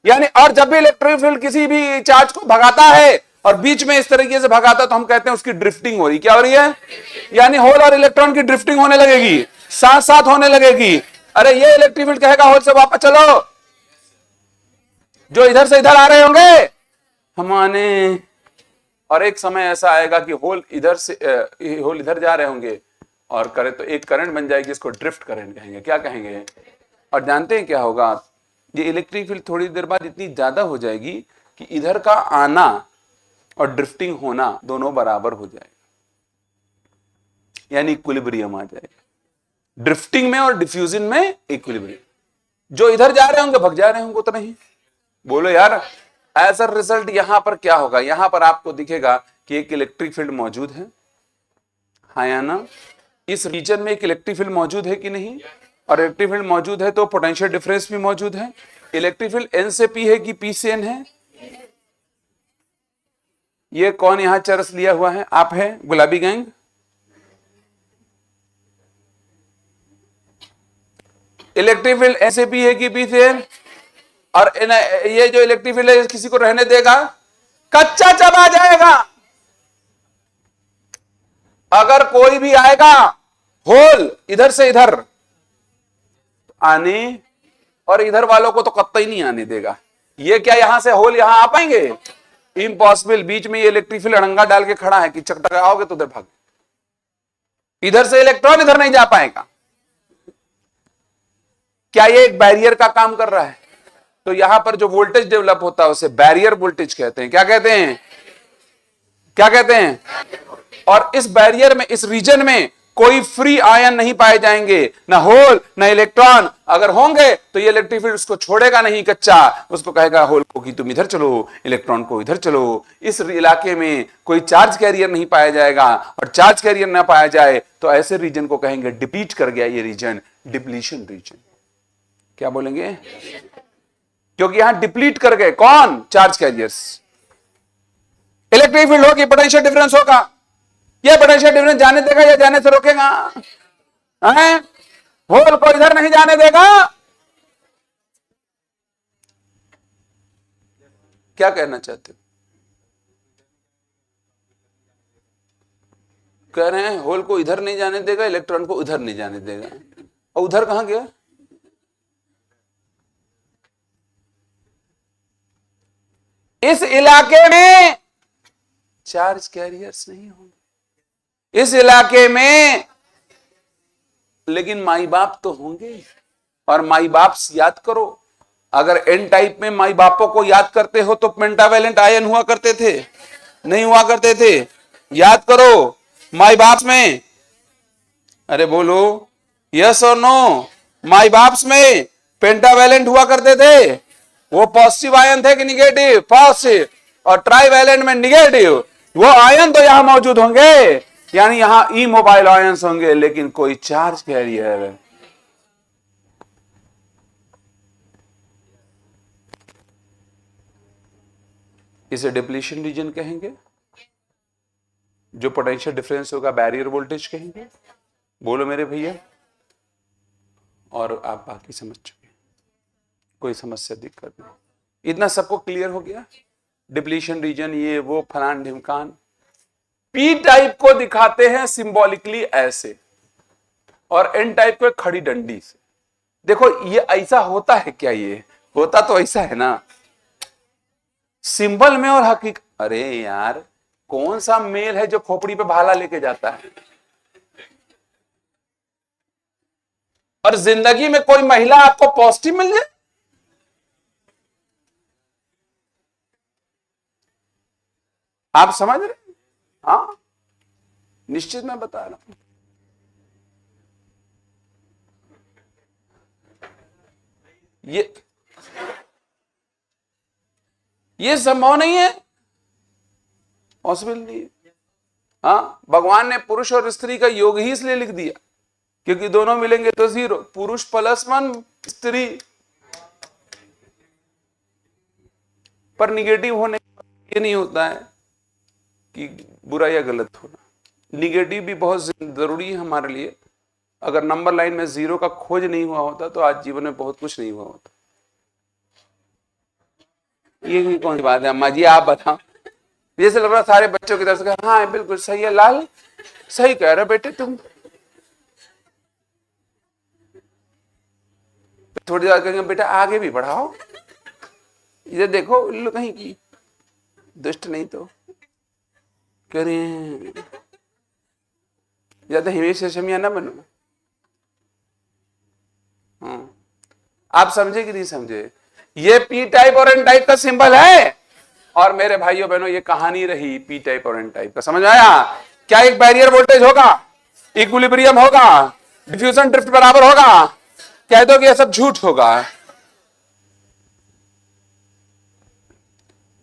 यानी और जब भी इलेक्ट्रिक फील्ड किसी भी चार्ज को भगाता है और बीच में इस तरीके से भगाता, तो हम कहते हैं उसकी ड्रिफ्टिंग हो रही। क्या हो रही है? यानी होल और इलेक्ट्रॉन की ड्रिफ्टिंग होने लगेगी, साथ साथ होने लगेगी। अरे ये इलेक्ट्रिक फील्ड कहेगा होल से वापस चलो, जो इधर से इधर आ रहे होंगे हमारे। और एक समय ऐसा आएगा कि होल इधर से होल इधर जा रहे होंगे और करे तो एक करंट बन जाएगी, इसको ड्रिफ्ट करंट कहेंगे। क्या कहेंगे? और जानते हैं क्या होगा? ये इलेक्ट्रिक फील्ड थोड़ी देर बाद इतनी ज्यादा हो जाएगी कि इधर का आना और ड्रिफ्टिंग होना दोनों बराबर हो जाएगा, यानी इक्विलिब्रियम आ जाएगा। ड्रिफ्टिंग में और डिफ्यूजन में इक्विलिब्रियम। जो इधर जा रहे होंगे भग जा रहे होंगे, उतना ही। बोलो यार, एज अ रिजल्ट यहां पर क्या होगा? यहां पर आपको दिखेगा कि एक इलेक्ट्रिक फील्ड मौजूद है, हाँ या ना? इस रीजन में एक इलेक्ट्रिक फील्ड मौजूद है कि नहीं? और इलेक्ट्रिक फील्ड मौजूद है तो पोटेंशियल डिफरेंस भी मौजूद है। इलेक्ट्रिक फील्ड एन से पी है कि पी से एन है? ये कौन यहां चरस लिया हुआ है? आप है गुलाबी गैंग? इलेक्ट्रिक फील्ड एन से पी है कि पी से एन? और ये जो इलेक्ट्रिक फील्ड है किसी को रहने देगा? कच्चा चबा जाएगा। अगर कोई भी आएगा होल इधर से इधर आने, और इधर वालों को तो कत्ता ही नहीं आने देगा। ये क्या यहां से होल यहां आ पाएंगे? इम्पॉसिबल। बीच में ये इलेक्ट्रिक फील्ड अड़ंगा डाल के खड़ा है कि चकटकाओगे तो उधर भाग, इधर से इलेक्ट्रॉन इधर नहीं जा पाएगा। क्या ये एक बैरियर का काम कर रहा है? तो यहां पर जो वोल्टेज डेवलप होता है उसे बैरियर वोल्टेज कहते हैं। क्या कहते हैं? क्या कहते हैं? और इस बैरियर में, इस रीजन में कोई फ्री आयन नहीं पाए जाएंगे, ना होल ना इलेक्ट्रॉन। अगर होंगे तो ये इलेक्ट्रिक फील्ड उसको छोड़ेगा नहीं कच्चा, उसको कहेगा होल को कि तुम इधर चलो, इलेक्ट्रॉन को इधर चलो। इस इलाके में कोई चार्ज कैरियर नहीं पाया जाएगा, और चार्ज कैरियर ना पाया जाए तो ऐसे रीजन को कहेंगे डिप्लीट कर गया ये रीजन, डिप्लीशन रीजन। क्या बोलेंगे? क्योंकि यहां डिप्लीट कर गए कौन? Charge carriers. इलेक्ट्रिक फील्ड होगी, पोटेंशियल डिफरेंस होगा, यह पोटेंशियल डिफरेंस जाने देगा या जाने से रोकेगा? होल को इधर नहीं जाने देगा। क्या कहना चाहते हो? कह रहे हैं होल को इधर नहीं जाने देगा, इलेक्ट्रॉन को उधर नहीं जाने देगा। और उधर कहां गया? इस इलाके में चार्ज कैरियर्स नहीं होंगे इस इलाके में, लेकिन माई बाप तो होंगे। और माई बाप याद करो, अगर एन टाइप में माई बापों को याद करते हो तो पेंटावेलेंट आयन हुआ करते थे, नहीं हुआ करते थे? याद करो माई बाप में, अरे बोलो यस और नो। माई बाप्स में पेंटावेलेंट हुआ करते थे, वो पॉजिटिव आयन थे कि निगेटिव? पॉजिटिव। और ट्राइवेलेंट में निगेटिव। वो आयन तो यहां मौजूद होंगे, यानी यहां ई मोबाइल आयंस होंगे, लेकिन कोई चार्ज कैरियर। इसे डिप्लीशन रीजन कहेंगे। जो पोटेंशियल डिफरेंस होगा बैरियर वोल्टेज कहेंगे। बोलो मेरे भैया। और आप बाकी समझ चुके, कोई समस्या दिक्कत नहीं, इतना सबको क्लियर हो गया? डिप्लीशन रीजन ये वो फलान ढिमकान। पी टाइप को दिखाते हैं सिंबॉलिकली ऐसे, और एन टाइप को खड़ी डंडी से। देखो ये ऐसा होता है क्या? ये होता तो ऐसा है ना सिंबल में और हकीकत। अरे यार कौन सा मेल है जो खोपड़ी पे भाला लेके जाता है? और जिंदगी में कोई महिला आपको पॉजिटिव मिल जाए? आप समझ रहे? हाँ निश्चित मैं बता रहा हूं। ये संभव नहीं है, पॉसिबल नहीं है। हाँ भगवान ने पुरुष और स्त्री का योग ही इसलिए लिख दिया क्योंकि दोनों मिलेंगे तो 0, पुरुष +1 स्त्री। पर निगेटिव होने ये नहीं होता है कि बुरा या गलत होना। निगेटिव भी बहुत जरूरी है हमारे लिए। अगर नंबर लाइन में 0 का खोज नहीं हुआ होता तो आज जीवन में बहुत कुछ नहीं हुआ होता। ये कौन सी बात है अम्मा जी, आप बताओ। जैसे लग रहा सारे बच्चों की तरफ से हाँ बिल्कुल सही है लाल, सही कह रहे बेटे तुम। थोड़ी देर कहेंगे बेटा आगे भी बढ़ाओ, इधर देखो उल्लू कहीं की दुष्ट नहीं तो कह रहे हैं ज्यादा हिमेश रेशमिया ना बनो। आप समझे कि नहीं समझे? ये पी टाइप और एन टाइप का सिंबल है। और मेरे भाइयों बहनों ये कहानी रही पी टाइप और एन टाइप का। समझ आया? क्या एक बैरियर वोल्टेज होगा, इक्विलिब्रियम होगा, डिफ्यूजन ड्रिफ्ट बराबर होगा? कह दो कि यह सब झूठ होगा।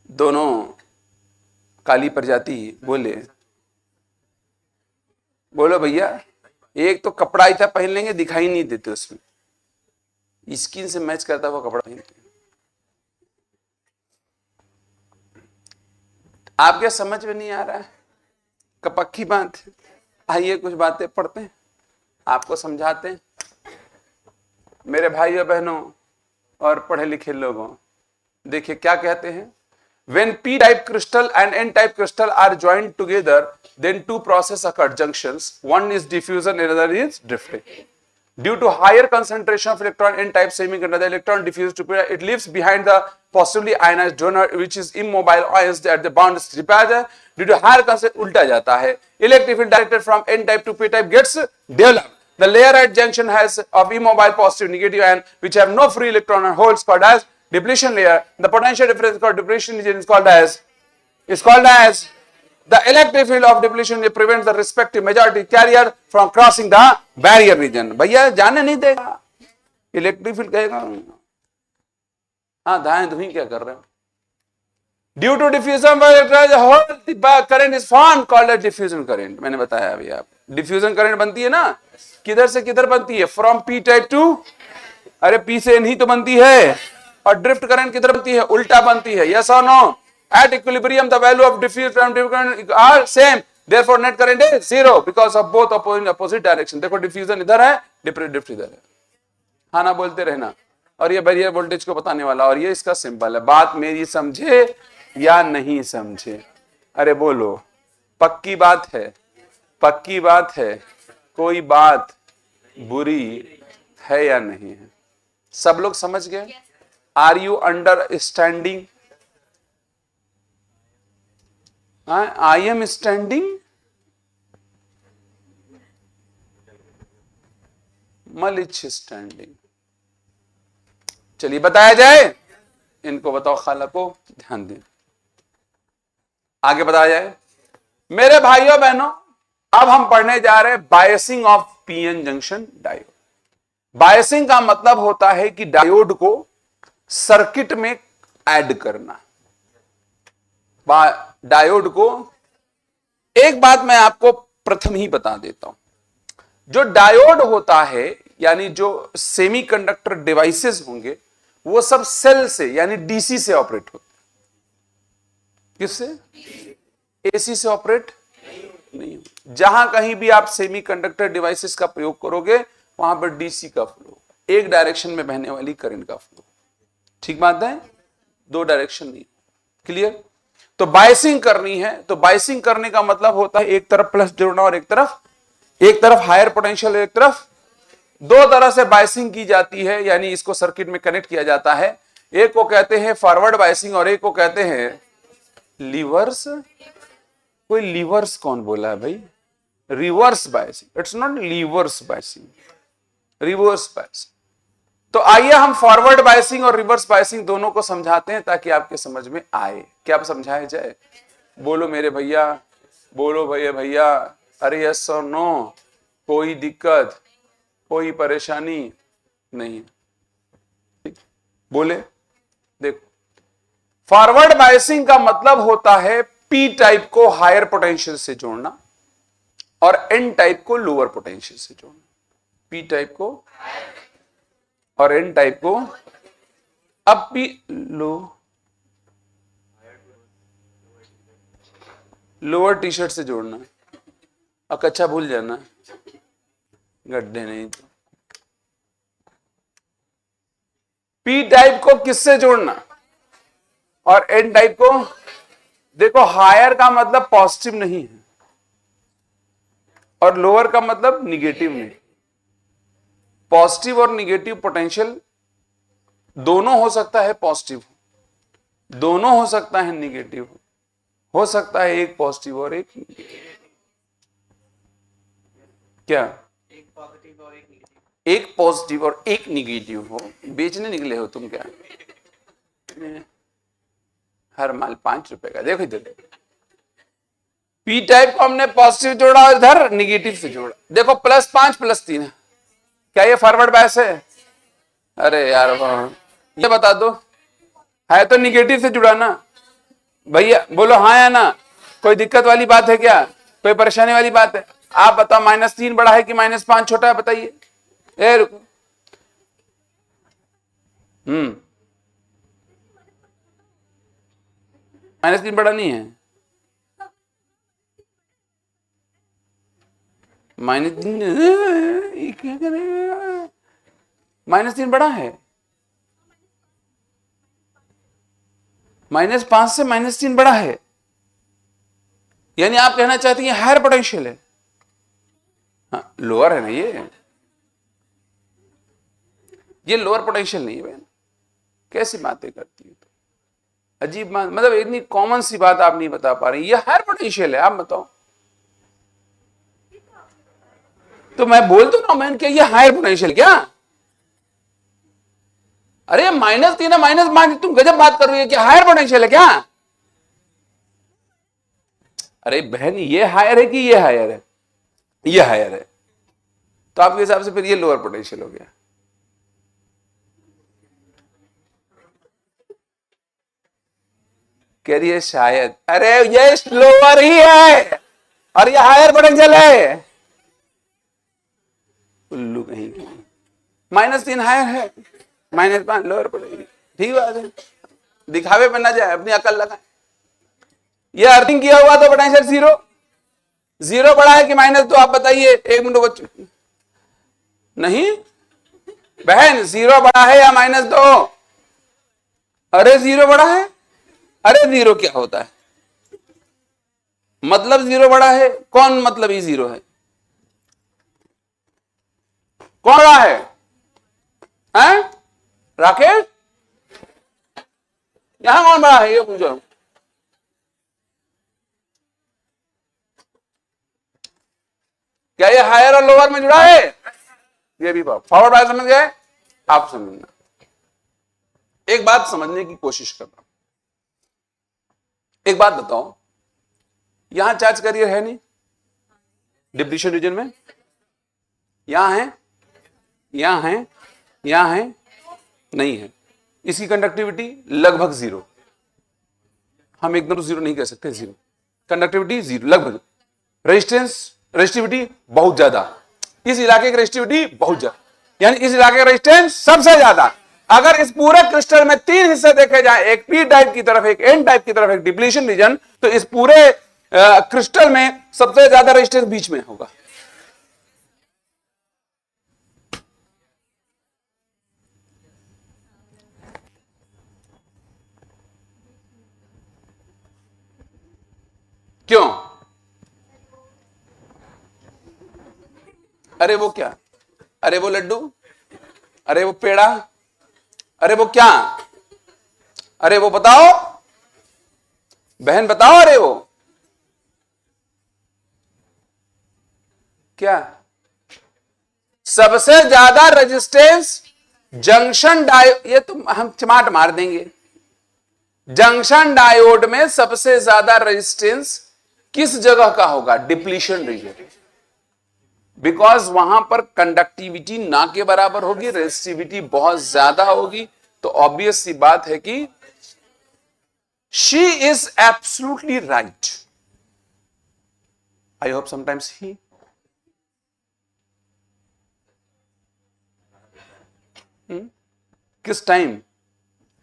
दोनों काली प्रजाति बोले, बोलो भैया एक तो कपड़ा ऐसा पहन लेंगे दिखाई नहीं देते, उसमें स्किन से मैच करता हुआ कपड़ा पहनते। आपके समझ में नहीं आ रहा है? कपक्की बात है। आइए कुछ बातें पढ़ते हैं, आपको समझाते हैं। मेरे भाइयों बहनों और पढ़े लिखे लोगों, देखिए क्या कहते हैं। When p-type crystal and n-type crystal are joined together, then two processes occur, junctions. One is diffusion, another is drifting. Due to higher concentration of electron n-type semiconductor, the electron diffused to p-type, it leaves behind the possibly ionized donor, which is immobile ions at the bound repaired. Due to higher concentration, उल्टा जाता है. Electric field directed from n-type to p-type gets developed. The layer at junction has of immobile positive negative ion, which have no free electron and holes, called as depletion layer. The potential difference called depletion region is called as The electric field of depletion prevents the respective majority carrier from crossing the barrier region. भैया जाने नहीं देगा, electric field कहेगा हाँ दाएं तुम क्या कर रहे हो. Due to diffusion the whole current is formed called as diffusion current. मैंने बताया अभी आप डिफ्यूजन करंट बनती है ना, किधर से किधर बनती है, फ्रॉम पी टाइप टू, अरे पी से एन ही तो बनती है. और ड्रिफ्ट करंट किधर बनती है, उल्टा बनती है. यस और no? At equilibrium, the value of diffuse and diffusion current are same. Therefore, net current is zero because of both opposite direction. देखो diffusion इधर है, ड्रिफ्ट इधर है. हाँ ना बोलते रहना. और ये बैरियर वोल्टेज को बताने वाला, और ये इसका सिंबल है. बात मेरी समझे या नहीं समझे? अरे बोलो, पक्की बात है, पक्की बात है, कोई बात बुरी है या नहीं है? सब लोग समझ गए? Are you understanding? I am standing. मलिच स्टैंडिंग. चलिए बताया जाए, इनको बताओ, खाला को ध्यान दें, आगे बताया जाए. मेरे भाइयों बहनों, अब हम पढ़ने जा रहे हैं biasing of PN junction diode. Biasing का मतलब होता है कि डायोड को सर्किट में ऐड करना. डायोड को, एक बात मैं आपको प्रथम ही बता देता हूं, जो डायोड होता है यानी जो सेमीकंडक्टर डिवाइसेस होंगे वो सब सेल से यानी डीसी से ऑपरेट होते हैं. किससे? एसी से ऑपरेट नहीं. जहां कहीं भी आप सेमीकंडक्टर डिवाइसेस का प्रयोग करोगे वहां पर डीसी का फ्लो, एक डायरेक्शन में बहने वाली करंट का फ्लो. ठीक बात है? दो डायरेक्शन नहीं. क्लियर? तो बायसिंग करनी है, तो बायसिंग करने का मतलब होता है एक तरफ प्लस जोड़ना और एक तरफ हायर पोटेंशियल, एक तरफ, दो तरह से बायसिंग की जाती है, यानी इसको सर्किट में कनेक्ट किया जाता है. एक को कहते हैं फॉरवर्ड बायसिंग और एक को कहते हैं रिवर्स. कोई रिवर्स कौन बोला है भाई? Reverse biasing. It's not reverse biasing, reverse biasing. तो आइए हम फॉरवर्ड बायसिंग और रिवर्स बायसिंग दोनों को समझाते हैं ताकि आपके समझ में आए. क्या समझाया जाए? बोलो मेरे भैया, बोलो भैया. अरे यस और नो? कोई दिक्कत, कोई परेशानी नहीं? ठीक, बोले. देखो, फॉरवर्ड बायसिंग का मतलब होता है पी टाइप को हायर पोटेंशियल से जोड़ना और एन टाइप को लोअर पोटेंशियल से जोड़ना. पी टाइप को और एन टाइप को. अब पी लोअर टी शर्ट से जोड़ना. अब कच्चा भूल जाना, गड्ढे नहीं. तो पी टाइप को किससे जोड़ना और एन टाइप को? देखो, हायर का मतलब पॉजिटिव नहीं है और लोअर का मतलब निगेटिव नहीं. पॉजिटिव और निगेटिव पोटेंशियल दोनों हो सकता है, पॉजिटिव दोनों हो सकता है, निगेटिव हो सकता है, एक पॉजिटिव और एक निगेटिव. क्या? एक पॉजिटिव और एक निगेटिव हो. बेचने निकले हो तुम क्या? हर माल 5 रुपए का. देखो इधर, पी टाइप को हमने पॉजिटिव जोड़ा और इधर निगेटिव से जोड़ा. देखो, +5 +3 है. क्या ये फॉरवर्ड बायस है? अरे यार, ये बता दो, है तो निगेटिव से जुड़ा ना भैया? बोलो हाँ या ना? कोई दिक्कत वाली बात है क्या? कोई परेशानी वाली बात है? आप बताओ, -3 बड़ा है कि -5 छोटा है? बताइए. ए रुको, -3 बड़ा नहीं है. -3 बड़ा है. -5 से -3 बड़ा है, यानी आप कहना चाहते हैं हायर पोटेंशियल है. हाँ, लोअर है ना ये लोअर पोटेंशियल नहीं है बहन. कैसी बातें करती है? तो अजीब बात, मतलब इतनी कॉमन सी बात आप नहीं बता पा रही. ये हायर पोटेंशियल है, आप बताओ. तो मैं बोल तो रहा हूं मैंने, क्या ये हायर पोटेंशियल क्या? अरे -3 है, -5, तुम गजब बात कर रही है. क्या हायर पोटेंशियल है क्या? अरे बहन, ये हायर है कि ये हायर है? ये हायर है, तो आपके हिसाब से फिर ये लोअर पोटेंशियल हो गया। कह रही है शायद, अरे ये लोअर ही है और ये हायर पोटेंशियल है। उल्लू कहीं की, -3 हायर है, -5 लोअर पोटेंशियल। ठीक बात है, दिखावे पे ना जाए, अपनी अकल लगाए। ये अर्थिंग किया हुआ तो पोटेंशियल जीरो बड़ा है कि माइनस? तो आप बताइए, 1 मिनट को नहीं बहन, 0 बड़ा है या -2? अरे 0 बड़ा है। अरे 0 क्या होता है? मतलब 0 बड़ा है? कौन मतलब ही 0 है? कौन बड़ा है? हैं? राकेश, यहां कौन बड़ा है ये पूछो। क्या ये हायर और लोअर में जुड़ा है? ये भी फॉरवर्ड बाय समझ गए? आप समझना, एक बात समझने की कोशिश करना। एक बात बताओ, यहां चार्ज कैरियर है नहीं डिप्लीशन रीजन में? यहां है, यहां है, यहां है, नहीं है। इसकी कंडक्टिविटी लगभग 0, हम एकदम 0 नहीं कह सकते, 0 कंडक्टिविटी, 0 लगभग। रेजिस्टिविटी बहुत ज्यादा, इस इलाके की रेजिस्टिविटी बहुत ज्यादा, यानी इस इलाके का रेजिस्टेंस सबसे ज्यादा। अगर इस पूरे क्रिस्टल में 3 हिस्से देखे जाए, एक पी टाइप की तरफ, एक एन टाइप की तरफ, एक डिप्लीशन रीजन, तो इस पूरे क्रिस्टल में सबसे ज्यादा रेजिस्टेंस बीच में होगा। क्यों? अरे वो क्या, अरे वो लड्डू, अरे वो पेड़ा, अरे वो क्या, अरे वो बताओ बहन, बताओ। अरे वो क्या? सबसे ज्यादा रेजिस्टेंस जंक्शन डायोड, ये तो हम चिमाट मार देंगे। जंक्शन डायोड में सबसे ज्यादा रेजिस्टेंस किस जगह का होगा? डिप्लीशन रीजन, बिकॉज वहां पर कंडक्टिविटी ना के बराबर होगी, रेजिस्टिविटी बहुत ज्यादा होगी। तो ऑब्वियस सी बात है कि she is absolutely right. I hope sometimes he, किस टाइम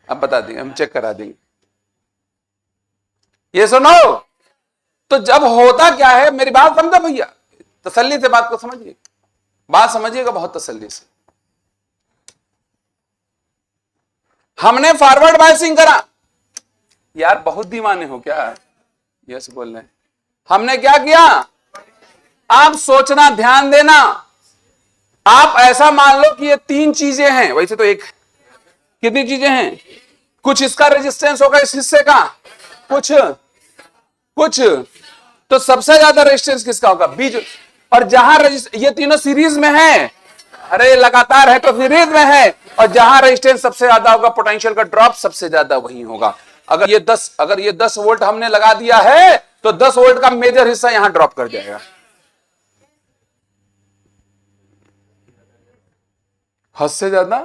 अब बता देंगे, हम चेक करा देंगे। ये सुनो, तो जब होता क्या है, मेरी बात समझो भैया, तसल्ली से बात को समझिए, बात समझिएगा बहुत तसल्ली से। हमने फॉरवर्ड बायसिंग करा, यार बहुत दीवाने हो क्या? यस बोल रहे हैं। हमने क्या किया? आप सोचना, ध्यान देना। आप ऐसा मान लो कि ये 3 चीजें हैं, वैसे तो एक, कितनी चीजें हैं? कुछ इसका रेजिस्टेंस होगा इस हिस्से का, कुछ तो सबसे ज्यादा रेजिस्टेंस किसका होगा? बीच। और जहां ये तीनों सीरीज में है, अरे लगातार है तो सीरीज में है, और जहां रेजिस्टेंस सबसे ज्यादा होगा, पोटेंशियल का ड्रॉप सबसे ज्यादा वही होगा। अगर ये 10 वोल्ट हमने लगा दिया है, तो 10 वोल्ट का मेजर हिस्सा यहां ड्रॉप कर जाएगा। हद से ज्यादा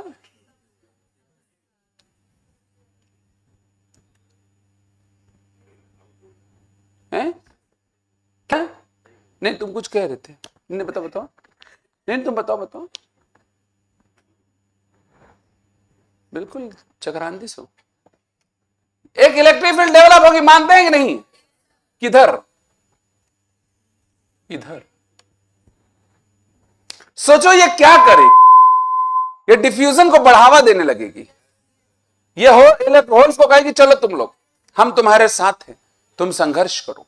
है क्या? नहीं, तुम कुछ कह रहे थे। नहीं, बताओ। नहीं, तुम बताओ। बिल्कुल चक्रांती सो। एक इलेक्ट्रिक फील्ड डेवलप होगी, मानते हैं कि नहीं? किधर? इधर। सोचो ये क्या करेगी? ये डिफ्यूजन को बढ़ावा देने लगेगी। ये होल्स को कहेगी चलो तुम लोग, हम तुम्हारे साथ हैं, तुम संघर्ष करो।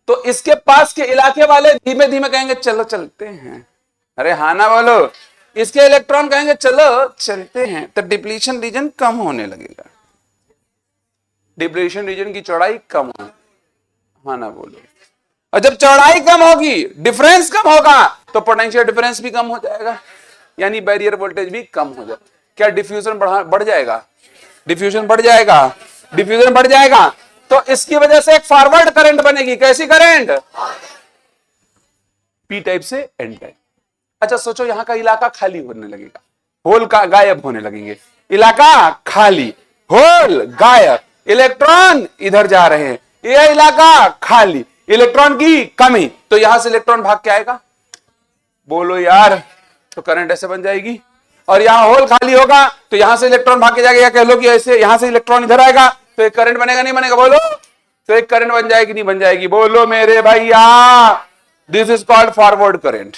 तो इसके पास के इलाके वाले धीमे धीमे कहेंगे चलो चलते हैं। अरे हाँ ना बोलो। इसके इलेक्ट्रॉन कहेंगे चलो चलते हैं, तो डिप्लीशन रीजन कम होने लगेगा, डिप्लीशन रीजन की चौड़ाई कम होगी। हाँ ना बोलो। और जब चौड़ाई कम होगी, डिफरेंस कम होगा, तो पोटेंशियल डिफरेंस भी कम हो जाएगा, यानी बैरियर वोल्टेज भी कम हो जाएगा। क्या डिफ्यूजन बढ़ जाएगा? डिफ्यूजन बढ़ जाएगा, डिफ्यूजन बढ़ जाएगा। तो इसकी वजह से एक फॉरवर्ड करंट बनेगी। कैसी करंट? पी टाइप से एन टाइप। अच्छा सोचो यहां का इलाका खाली होने लगेगा, होल का गायब होने लगेंगे, इलाका खाली, होल गायब, इलेक्ट्रॉन इधर जा रहे हैं, यह इलाका खाली, इलेक्ट्रॉन की कमी, तो यहां से इलेक्ट्रॉन भाग के आएगा। बोलो यार, तो करंट ऐसे बन जाएगी। और यहां होल खाली होगा तो यहां से इलेक्ट्रॉन भाग के जाएगा, या कह लो कि ऐसे यहां से इलेक्ट्रॉन इधर आएगा तो एक करंट बनेगा नहीं बनेगा? बोलो, तो एक करंट बन जाएगी नहीं बन जाएगी? बोलो मेरे भैया, this is called forward current.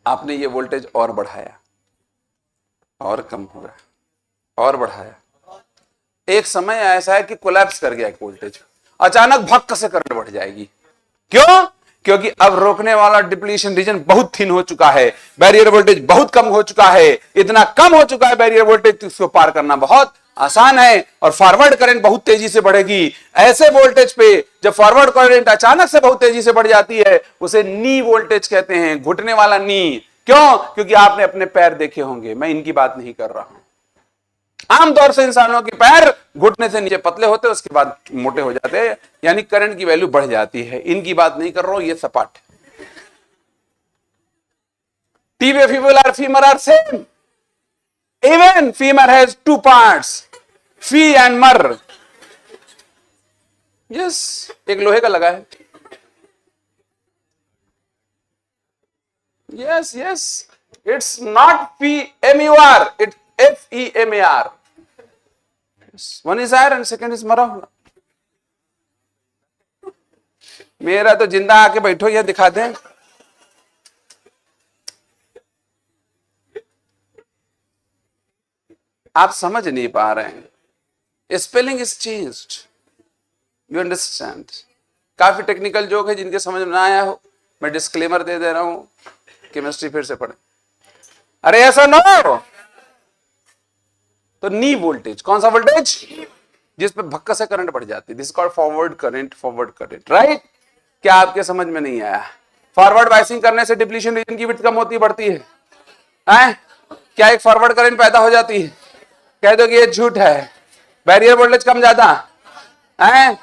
आपने ये वोल्टेज और बढ़ाया और कम हुआ और बढ़ाया, एक समय ऐसा है कि कोलैप्स कर गया एक वोल्टेज, अचानक भक्क से करंट बढ़ जाएगी। क्यों? क्योंकि अब रोकने वाला डिप्लीशन रीजन बहुत थिन हो चुका है, बैरियर वोल्टेज बहुत कम हो चुका है, इतना कम हो चुका है बैरियर वोल्टेज तो इसको पार करना बहुत आसान है, और फॉरवर्ड करंट बहुत तेजी से बढ़ेगी। ऐसे वोल्टेज पे जब फॉरवर्ड करंट अचानक से बहुत तेजी से बढ़ जाती है उसे नी वोल्टेज कहते हैं, घुटने वाला नी। क्यों? क्योंकि आपने अपने पैर देखे होंगे, मैं इनकी बात नहीं कर रहा हूं। आमतौर से इंसानों के पैर घुटने से नीचे पतले होते हैं, उसके बाद मोटे हो जाते हैं, यानी करंट की वैल्यू बढ़ जाती है। इनकी बात नहीं कर रहा हूं, ये सपाट। Tibia femur are same, even femur has two parts, fe and mur. Yes, एक लोहे का लगा है। Yes yes, it's not FEMUR, it's FEMAR. One is iron, second is मरा हुआ। मेरा तो जिंदा आके बैठो, यह दिखा दें। आप समझ नहीं पा रहे हैं, spelling is changed, you understand. काफी टेक्निकल जोक है, जिनके समझ में ना आया हो मैं डिस्क्लेमर दे दे रहा हूं, केमिस्ट्री फिर से पढ़े। अरे ऐसा नो, तो नी वोल्टेज, कौन सा वोल्टेज? जिस पे भक्का से करंट बढ़ जाती है, this called forward current, forward current, right? क्या आपके समझ में नहीं आया? फॉरवर्ड बाइसिंग करने से डिप्लीशन रीजन की विड्थ कम होती बढ़ती है, क्या एक फॉरवर्ड करंट पैदा हो जाती है? कह दो कि ये झूठ है, बैरियर वोल्टेज कम ज्यादा है,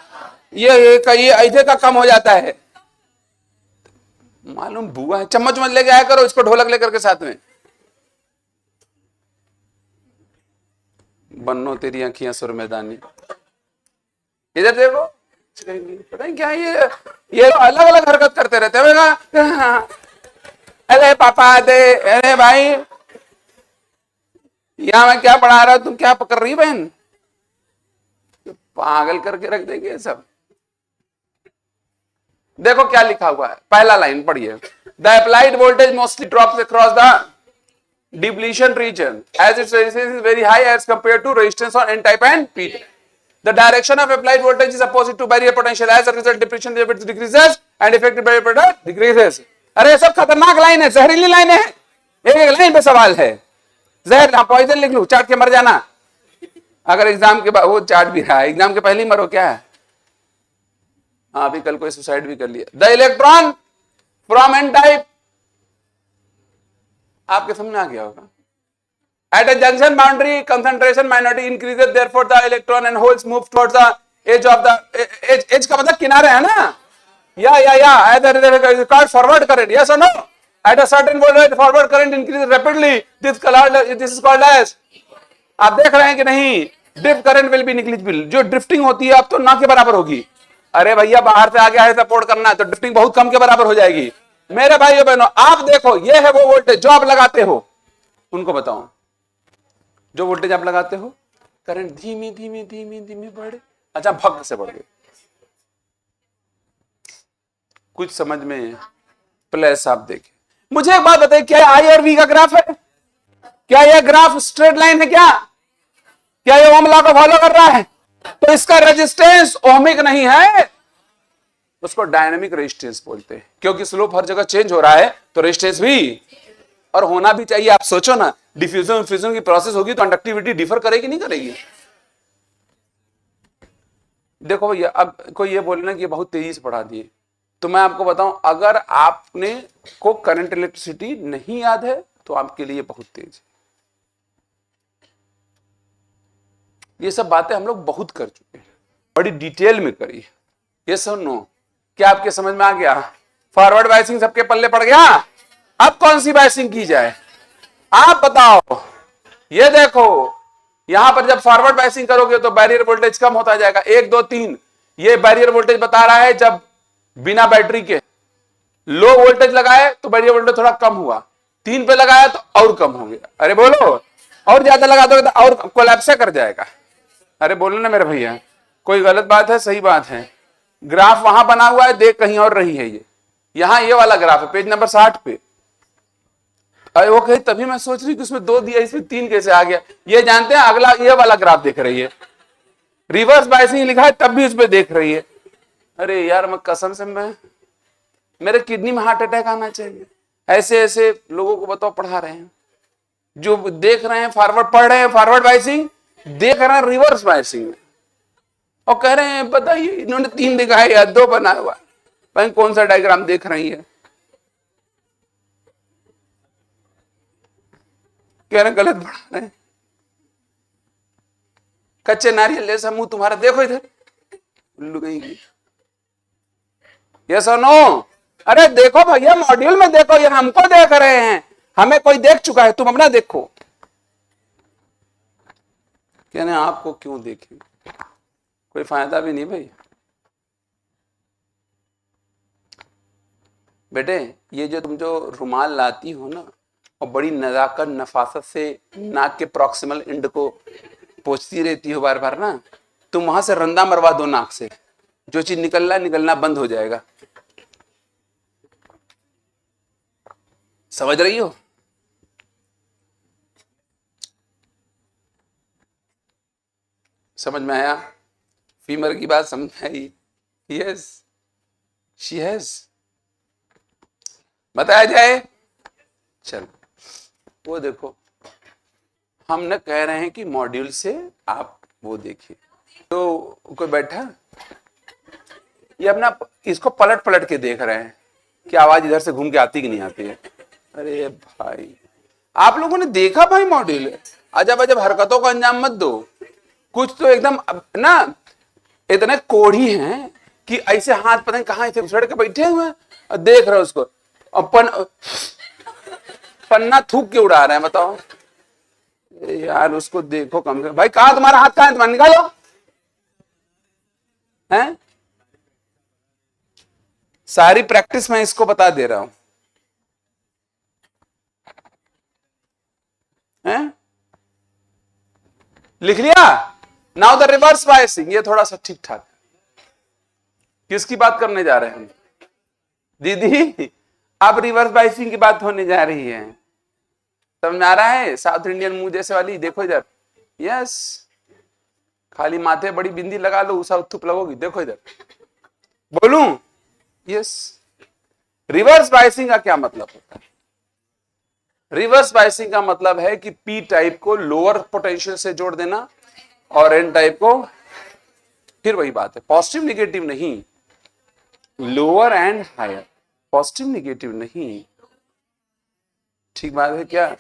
ये ऐसे का कम हो जाता है। मालूम बुआ है, चम्मच मत लेके आया करो, इसको ढोलक लेकर के साथ में। बन्नो तेरी आंखियां सुर मैदानी, इधर देखो, पता नहीं क्या ये अलग अलग हरकत करते रहते हैं। अरे पापा दे, अरे भाई यहां मैं क्या पढ़ा रहा हूं, तुम क्या पकड़ रही है बहन? पागल करके रख देंगे सब। देखो क्या लिखा हुआ है, पहला लाइन पढ़िए। The applied voltage mostly drops across the depletion region as its resistance is very high as compared to resistance on n type and p type. The direction of applied voltage is opposite to barrier potential. As a result, depletion rate decreases and effective barrier potential decreases. अरे सब खतरनाक line है, जहरीली line है, एक एक line पे सवाल है। जहर पॉइजन लिख लूं, चाट के मर जाना। अगर एग्जाम के बाद वो चाट भी रहा है, एग्जाम के पहले ही मरो क्या है? हाँ, अभी कल कोई सुसाइड भी कर लिया। The electron from N type, आपके समझ में आ गया होगा। At a junction boundary, concentration minority increases, therefore the electron and holes move towards the edge of the edge का मतलब किनारे है ना? या at the called forward current, yes or no? At a certain voltage, forward current increases rapidly. This is called as, आप देख रहे हैं कि नहीं? Drift current will be negligible. जो ड्रिफ्टिंग होती है अब तो ना के बराबर होगी। अरे भैया बाहर से आगे आए सपोर्ट करना है तो ड्रिफ्टिंग बहुत कम के बराबर हो जाएगी। मेरे भाइयों बहनों, आप देखो, ये है वो वोल्टेज जो आप लगाते हो। उनको बताओ, जो वोल्टेज आप लगाते हो, करंट धीमे धीमे धीमे धीमे बढ़े, अच्छा भग से बढ़ गए। कुछ समझ में? प्लस आप देखें, मुझे एक बात बताइए, क्या आई और वी का ग्राफ है? क्या यह ग्राफ स्ट्रेट लाइन है? क्या ये ओम लॉ को फॉलो कर रहा है? तो इसका रेजिस्टेंस ओमिक नहीं है, उसको डायनामिक रेजिस्टेंस बोलते हैं, क्योंकि स्लोप हर जगह चेंज हो रहा है तो रेजिस्टेंस भी, और होना भी चाहिए। आप सोचो ना, डिफ्यूजन फ्यूजन की प्रोसेस होगी तो कंडक्टिविटी डिफर करेगी नहीं करेगी? देखो भैया, अब कोई ये बोले ना कि बहुत तेजी से पढ़ा दिए, तो मैं आपको बताऊं, अगर आपने को करंट इलेक्ट्रिसिटी नहीं याद है तो आपके लिए बहुत तेज है। ये सब बातें हम लोग बहुत कर चुके हैं, बड़ी डिटेल में करी है। ये सुनो, क्या आपके समझ में आ गया? फॉरवर्ड बायसिंग सबके पल्ले पड़ गया। अब कौन सी बायसिंग की जाए आप बताओ? ये देखो, यहां पर जब फॉरवर्ड बायसिंग करोगे तो बैरियर वोल्टेज कम होता जाएगा, 1 2 3। ये बैरियर वोल्टेज बता रहा है जब बिना बैटरी के लो वोल्टेज लगाए तो बैरियर वोल्टेज थोड़ा कम हुआ, 3 पे लगाया तो और कम हो गया। अरे बोलो, और ज्यादा लगा दोगे तो और कोलैप्स कर जाएगा। अरे बोलो ना मेरे भैया, कोई गलत बात है? सही बात है। ग्राफ वहां बना हुआ है, देख कहीं और रही है। ये यहां ये वाला ग्राफ है, पेज नंबर 60 पे। अरे वो कही, तभी मैं सोच रही कि उसमें 2 दिया, इसमें 3 कैसे आ गया? ये जानते हैं, अगला ये वाला ग्राफ देख रही है, रिवर्स बायसिंग लिखा है तब भी उस पर देख रही है। अरे यार, मैं कसम से मेरे किडनी में हार्ट अटैक आना चाहिए। ऐसे ऐसे लोगों को बताओ पढ़ा रहे हैं, जो देख रहे हैं फॉरवर्ड, पढ़ रहे हैं फॉरवर्ड बायसिंग, देख रहे हैं रिवर्स बायसिंग, और कह रहे हैं बताइए इन्होंने 3 दिखाया या 2 बनाया हुआ। भाई कौन सा डायग्राम देख रही है? कह रहे गलत पढ़ा रहे हैं। कच्चे नारियल जैसा मुंह तुम्हारा, देखो इधर उल्लू कहीं की। यस और नो? अरे देखो भैया, मॉड्यूल में देखो, ये हमको देख रहे हैं, हमें कोई देख चुका है, तुम अपना देखो। कहने आपको क्यों देखें, कोई फायदा भी नहीं भाई। बेटे, ये जो तुम जो रुमाल लाती हो ना, और बड़ी नजाकत नफासत से नाक के प्रॉक्सिमल एंड को पोंछती रहती हो बार बार ना, तुम वहां से रंदा मरवा दो नाक से, जो चीज निकलना बंद हो जाएगा। समझ रही हो? समझ में आया? फीमर की बात समझ में आई? Yes, she has. बताया जाए? चल, वो देखो, हम न कह रहे हैं कि मॉड्यूल से आप वो देखिए। तो कोई बैठा, ये अपना इसको पलट पलट के देख रहे हैं कि आवाज इधर से घूम के आती कि नहीं आती है। अरे भाई, आप लोगों ने देखा भाई मॉड्यूल? अजब अजब हरकतों को अंजाम मत दो। कुछ तो एकदम ना इतने कोढ़ी हैं कि ऐसे हाथ पता नहीं कहां ऐसे उछड़ के बैठे हुए हैं और देख रहे हो उसको, अपन पन्ना थूक के उड़ा रहे हैं। बताओ यार, उसको देखो कम से भाई। कहा तुम्हारा हाथ? कहां है तुम्हारा? निकालो। हैं? सारी प्रैक्टिस मैं इसको बता दे रहा हूं। हैं? लिख लिया? नाउ द रिवर्स बायसिंग, ये थोड़ा सा ठीक ठाक। किसकी बात करने जा रहे हैं हम? दीदी, अब रिवर्स बायसिंग की बात होने जा रही है। समझ में आ रहा है? साउथ इंडियन मुंह जैसे वाली, देखो इधर। यस, खाली माथे बड़ी बिंदी लगा लो, उसा उत्थुप लगोगी। देखो इधर, बोलूं? यस। रिवर्स बायसिंग का क्या मतलब होता है? रिवर्स बायसिंग का मतलब है कि पी टाइप को लोअर पोटेंशियल से जोड़ देना और एन टाइप को, फिर वही बात है, पॉजिटिव निगेटिव नहीं, lower and higher, positive negative नहीं। ठीक बात है क्या?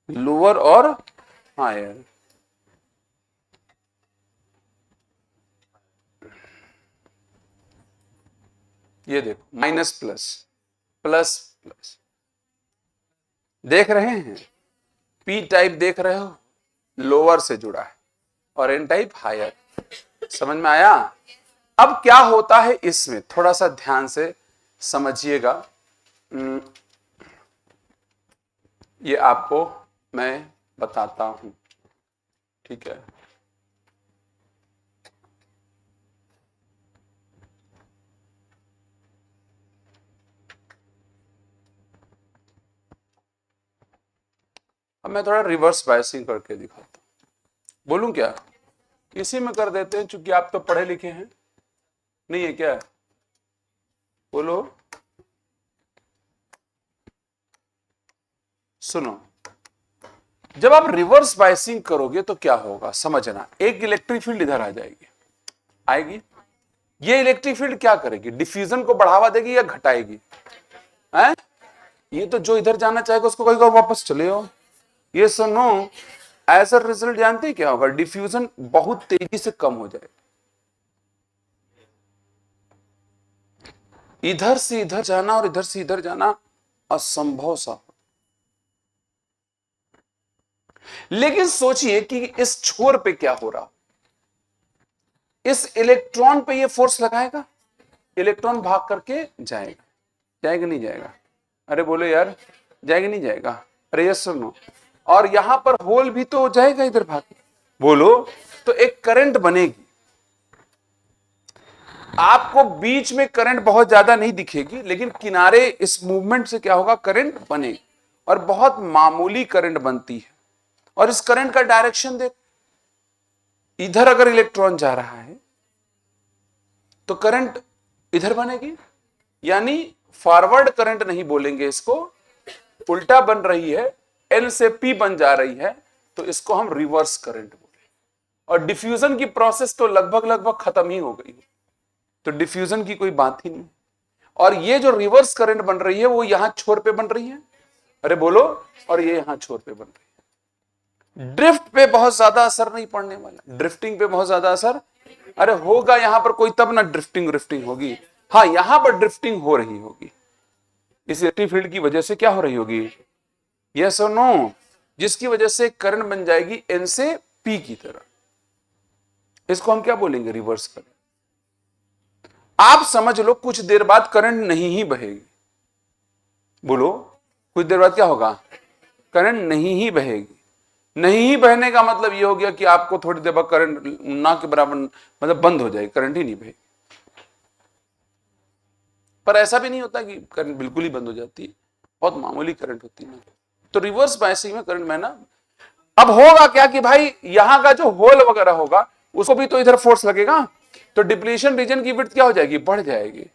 लोअर और हायर। ये देखो, माइनस प्लस प्लस प्लस, देख रहे हैं? पी टाइप देख रहे हो, लोअर से जुड़ा है, और एन टाइप हायर। समझ में आया? अब क्या होता है इसमें, थोड़ा सा ध्यान से समझिएगा। ये आपको मैं बताता हूं, ठीक है? अब मैं थोड़ा रिवर्स बायसिंग करके दिखाता हूं। बोलूं क्या? इसी में कर देते हैं, चूंकि आप तो पढ़े लिखे हैं। नहीं है क्या? बोलो। सुनो, जब आप रिवर्स बायसिंग करोगे तो क्या होगा समझना। एक इलेक्ट्रिक फील्ड इधर आ जाएगी, आएगी। ये इलेक्ट्रिक फील्ड क्या करेगी? डिफ्यूजन को बढ़ावा देगी या घटाएगी? ये तो जो इधर जाना चाहेगा उसको कहेगा वापस चले आओ। ये सुनो, एज अ रिजल्ट जानते हैं क्या होगा? डिफ्यूजन बहुत तेजी से कम हो जाएगा। इधर से इधर जाना और इधर से इधर जाना असंभव सा। लेकिन सोचिए कि इस छोर पे क्या हो रहा, इस इलेक्ट्रॉन पे ये फोर्स लगाएगा, इलेक्ट्रॉन भाग करके जाएगा, जाएगा नहीं जाएगा? अरे बोलो यार, जाएगा नहीं जाएगा? अरे यस सुनो, और यहां पर होल भी तो जाएगा इधर भाग, बोलो, तो एक करंट बनेगी। आपको बीच में करंट बहुत ज्यादा नहीं दिखेगी, लेकिन किनारे इस मूवमेंट से क्या होगा, करंट बनेगी, और बहुत मामूली करंट बनती है। और इस करंट का डायरेक्शन देख, इधर अगर इलेक्ट्रॉन जा रहा है तो करंट इधर बनेगी, यानी फॉरवर्ड करंट नहीं बोलेंगे इसको, उल्टा बन रही है, एल से पी बन जा रही है, तो इसको हम रिवर्स करंट बोलेंगे। और डिफ्यूजन की प्रोसेस तो लगभग लगभग खत्म ही हो गई, तो डिफ्यूजन की कोई बात ही नहीं। और ये जो रिवर्स करंट बन रही है वो यहां छोर पे बन रही है, अरे बोलो, और ये यहां छोर पे बन रही है। ड्रिफ्ट पे बहुत ज्यादा असर नहीं पड़ने वाला, ड्रिफ्टिंग पे बहुत ज्यादा असर, अरे होगा यहां पर कोई तब ना ड्रिफ्टिंग होगी। हाँ, यहां पर ड्रिफ्टिंग हो रही होगी, इस इलेक्ट्रिक फील्ड की वजह से क्या हो रही होगी, यस और नो, जिसकी वजह से करंट बन जाएगी एन से पी की तरह। इसको हम क्या बोलेंगे, रिवर्स करंट। आप समझ लो कुछ देर बाद करंट नहीं ही बहेगी, बोलो कुछ देर बाद क्या होगा, करंट नहीं ही बहेगी। नहीं ही बहने का मतलब यह हो गया कि आपको थोड़ी देर बाद करंट ना के बराबर, मतलब बंद हो जाएगी, करंट ही नहीं बहेगी। पर ऐसा भी नहीं होता कि करंट बिल्कुल ही बंद हो जाती है, बहुत मामूली करंट होती है ना। तो रिवर्स बायसिंग में करंट में ना, अब होगा क्या कि भाई यहां का जो होल वगैरह होगा उसको भी तो इधर फोर्स लगेगा, तो डिप्लीशन रीजन की विड्थ क्या हो जाएगी, बढ़ जाएगी,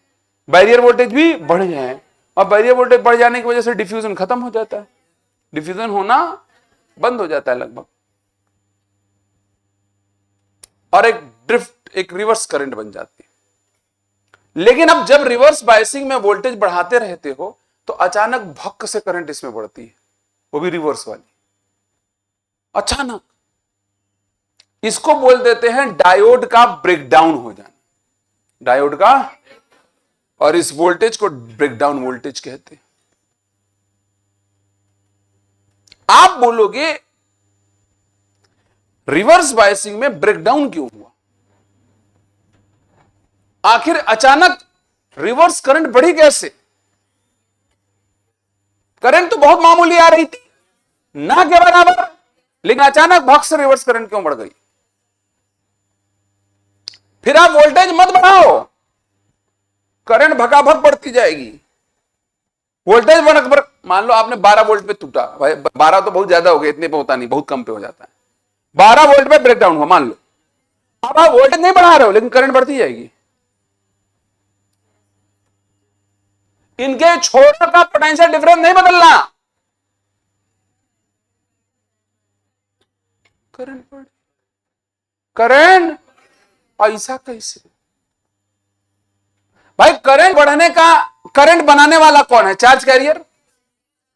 बैरियर वोल्टेज भी बढ़ जाए, और बैरियर वोल्टेज बढ़ जाने की वजह से डिफ्यूजन खत्म हो जाता है, डिफ्यूजन होना बंद हो जाता है लगभग, और एक ड्रिफ्ट, एक रिवर्स करंट बन जाती है। लेकिन अब जब रिवर्स बायसिंग में वोल्टेज बढ़ाते रहते हो तो अचानक भक्क से करंट इसमें बढ़ती है, वो भी रिवर्स वाली, अचानक। इसको बोल देते हैं डायोड का ब्रेकडाउन हो जाना, डायोड का, और इस वोल्टेज को ब्रेकडाउन वोल्टेज कहते हैं। आप बोलोगे रिवर्स बायसिंग में ब्रेकडाउन क्यों हुआ, आखिर अचानक रिवर्स करंट बढ़ी कैसे? करंट तो बहुत मामूली आ रही थी, ना के बराबर, लेकिन अचानक भक्क से रिवर्स करंट क्यों बढ़ गई? फिर आप वोल्टेज मत बढ़ाओ, करंट भगाभग बढ़ती जाएगी। वोल्टेज बढ़, मान लो आपने 12 वोल्ट पे टूटा, 12 तो बहुत ज्यादा हो गया, इतने पे होता नहीं, बहुत कम पे हो जाता है, 12 वोल्ट पे ब्रेकडाउन हुआ मान लो, अब आप वोल्टेज नहीं बढ़ा रहे हो लेकिन करंट बढ़ती जाएगी। इनके छोर का पोटेंशियल डिफरेंस नहीं बदलना, करंट बढ़, करंट, ऐसा कैसे भाई? करंट बढ़ने का, करंट बनाने वाला कौन है, चार्ज कैरियर,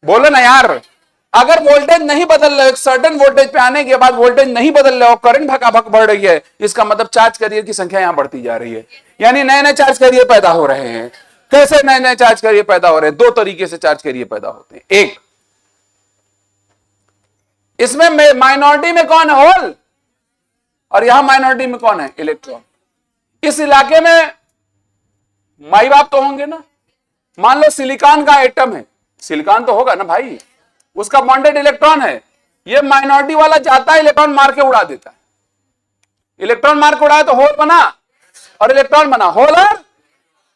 बोलो ना यार। अगर वोल्टेज नहीं बदल रहे, एक सर्टेन वोल्टेज पे आने के बाद वोल्टेज नहीं बदल रहा और करंट भगाभग बढ़ रही है, इसका मतलब चार्ज कैरियर की संख्या यहां बढ़ती जा रही है, यानी नए नए चार्ज कैरियर पैदा हो रहे हैं। कैसे नए नए चार्ज कैरियर पैदा हो रहे हैं? दो तरीके से चार्ज कैरियर पैदा होते हैं। एक, इसमें माइनॉरिटी में कौन है, होल, और यहां माइनॉरिटी में कौन है, इलेक्ट्रॉन। इस इलाके में माई बाप तो होंगे ना, मान लो सिलिकॉन का एटम है, सिलिकॉन तो होगा ना भाई, उसका बॉन्डेड इलेक्ट्रॉन है, ये माइनॉरिटी वाला जाता है, इलेक्ट्रॉन मार के उड़ा देता है, इलेक्ट्रॉन मार के उड़ाया तो होल बना और इलेक्ट्रॉन बना, होल और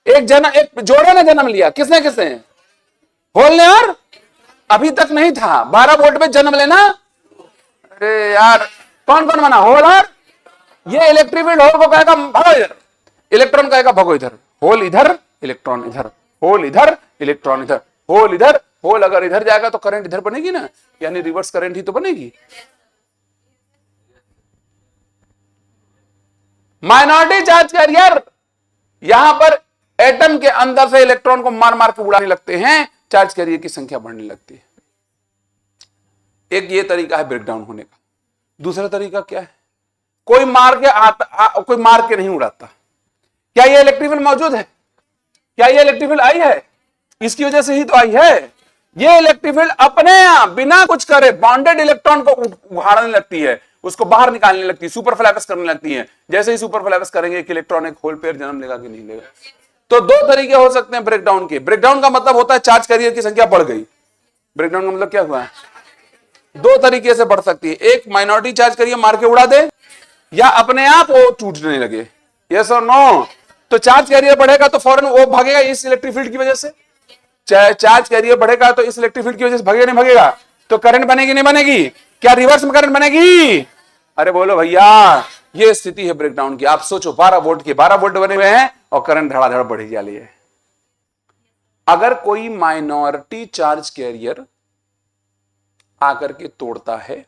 एक जोड़े ने जन्म लिया, किसने किसने, होल ने, और अभी तक नहीं था, 12 वोल्ट पे जन्म लेना, अरे यार कौन कौन बना, होल और ये इलेक्ट्रिक फील्ड होल को कहेगा भागो इधर, इलेक्ट्रॉन कहेगा भागो इधर, होल इधर इलेक्ट्रॉन इधर, होल इधर इलेक्ट्रॉन इधर, होल इधर, होल अगर इधर जाएगा तो करंट इधर बनेगी ना, यानी रिवर्स करंट ही तो बनेगी। माइनॉरिटी चार्ज कैरियर, यहां पर एटम के अंदर से इलेक्ट्रॉन को मार मार के उड़ाने लगते हैं, चार्ज कैरियर की संख्या बढ़ने लगती है। एक ये तरीका है ब्रेकडाउन होने का। दूसरा तरीका क्या है? कोई मार के नहीं उड़ाता। क्या ये इलेक्ट्रिक फील्ड मौजूद है? क्या ये इलेक्ट्रिक फील्ड आई है? इसकी वजह से ही तो आई है। ये इलेक्ट्रिक फील्ड अपने आप बिना कुछ करे बाउंडेड इलेक्ट्रॉन को उखाड़ने लगती है, उसको बाहर निकालने लगती है, सुपर फ्लैपस करने लगती है। जैसे ही सुपर फ्लैपस करेंगे एक इलेक्ट्रॉन एक होल पेयर जन्म लेगा कि नहीं लेगा? तो दो तरीके हो सकते हैं ब्रेकडाउन के। ब्रेकडाउन का मतलब होता है चार्ज कैरियर की संख्या बढ़ गई। ब्रेकडाउन का मतलब क्या हुआ? दो तरीके से बढ़ सकती है, एक माइनॉरिटी चार्ज कैरियर मार के उड़ा दे, या अपने आप वो टूटने लगे। यस और नो? तो चार्ज कैरियर बढ़ेगा तो फौरन वो भागेगा इस इलेक्ट्रिक फील्ड की वजह से। चार्ज कैरियर बढ़ेगा तो इस इलेक्ट्रिक फील्ड की वजह से भागेगा नहीं भागेगा? तो करंट बनेगी नहीं बनेगी? क्या रिवर्स में करंट बनेगी? अरे बोलो भैया, ये स्थिति है ब्रेकडाउन की। आप सोचो 12 वोल्ट के 12 वोल्ट बने हुए हैं और करंट धड़ाधड़ बढ़ी जा रही है। अगर कोई माइनॉरिटी चार्ज कैरियर आकर के तोड़ता है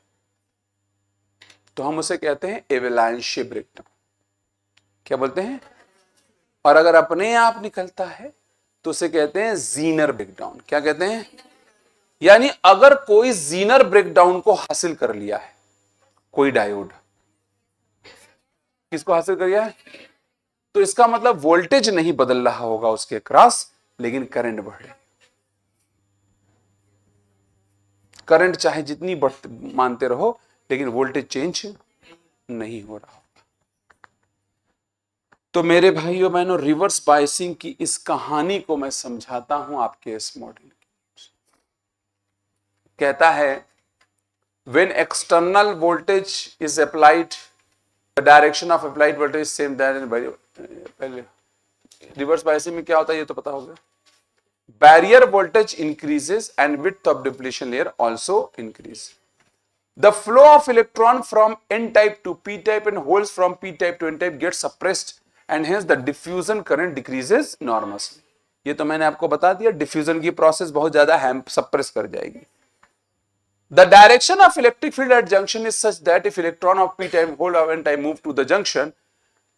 तो हम उसे कहते हैं एवलांच ब्रेकडाउन। क्या बोलते हैं? और अगर अपने आप निकलता है तो उसे कहते हैं जीनर ब्रेकडाउन। क्या कहते हैं? यानी अगर कोई जीनर ब्रेकडाउन को हासिल कर लिया है, कोई डायोड किसको हासिल कर लिया है, तो इसका मतलब वोल्टेज नहीं बदल रहा होगा उसके क्रॉस, लेकिन करंट बढ़ रही। करंट चाहे जितनी बढ़ती मानते रहो, लेकिन वोल्टेज चेंज नहीं हो रहा। तो मेरे भाइयों बहनों, रिवर्स बायसिंग की इस कहानी को मैं समझाता हूं आपके इस मॉड्यूल। कहता है when external voltage is applied, the direction of applied voltage same that. पहले रिवर्स बायसिंग में क्या होता है ये तो पता होगा। Barrier voltage increases and width of depletion layer also increase. The flow of electron from N type to P type and holes from P type to N type gets suppressed and hence the diffusion current decreases enormously. ये तो मैंने आपको बता दिया, diffusion की process बहुत ज्यादा suppress कर जाएगी। The direction of electric field at junction is such that if electron of P type hole of N type move to the junction,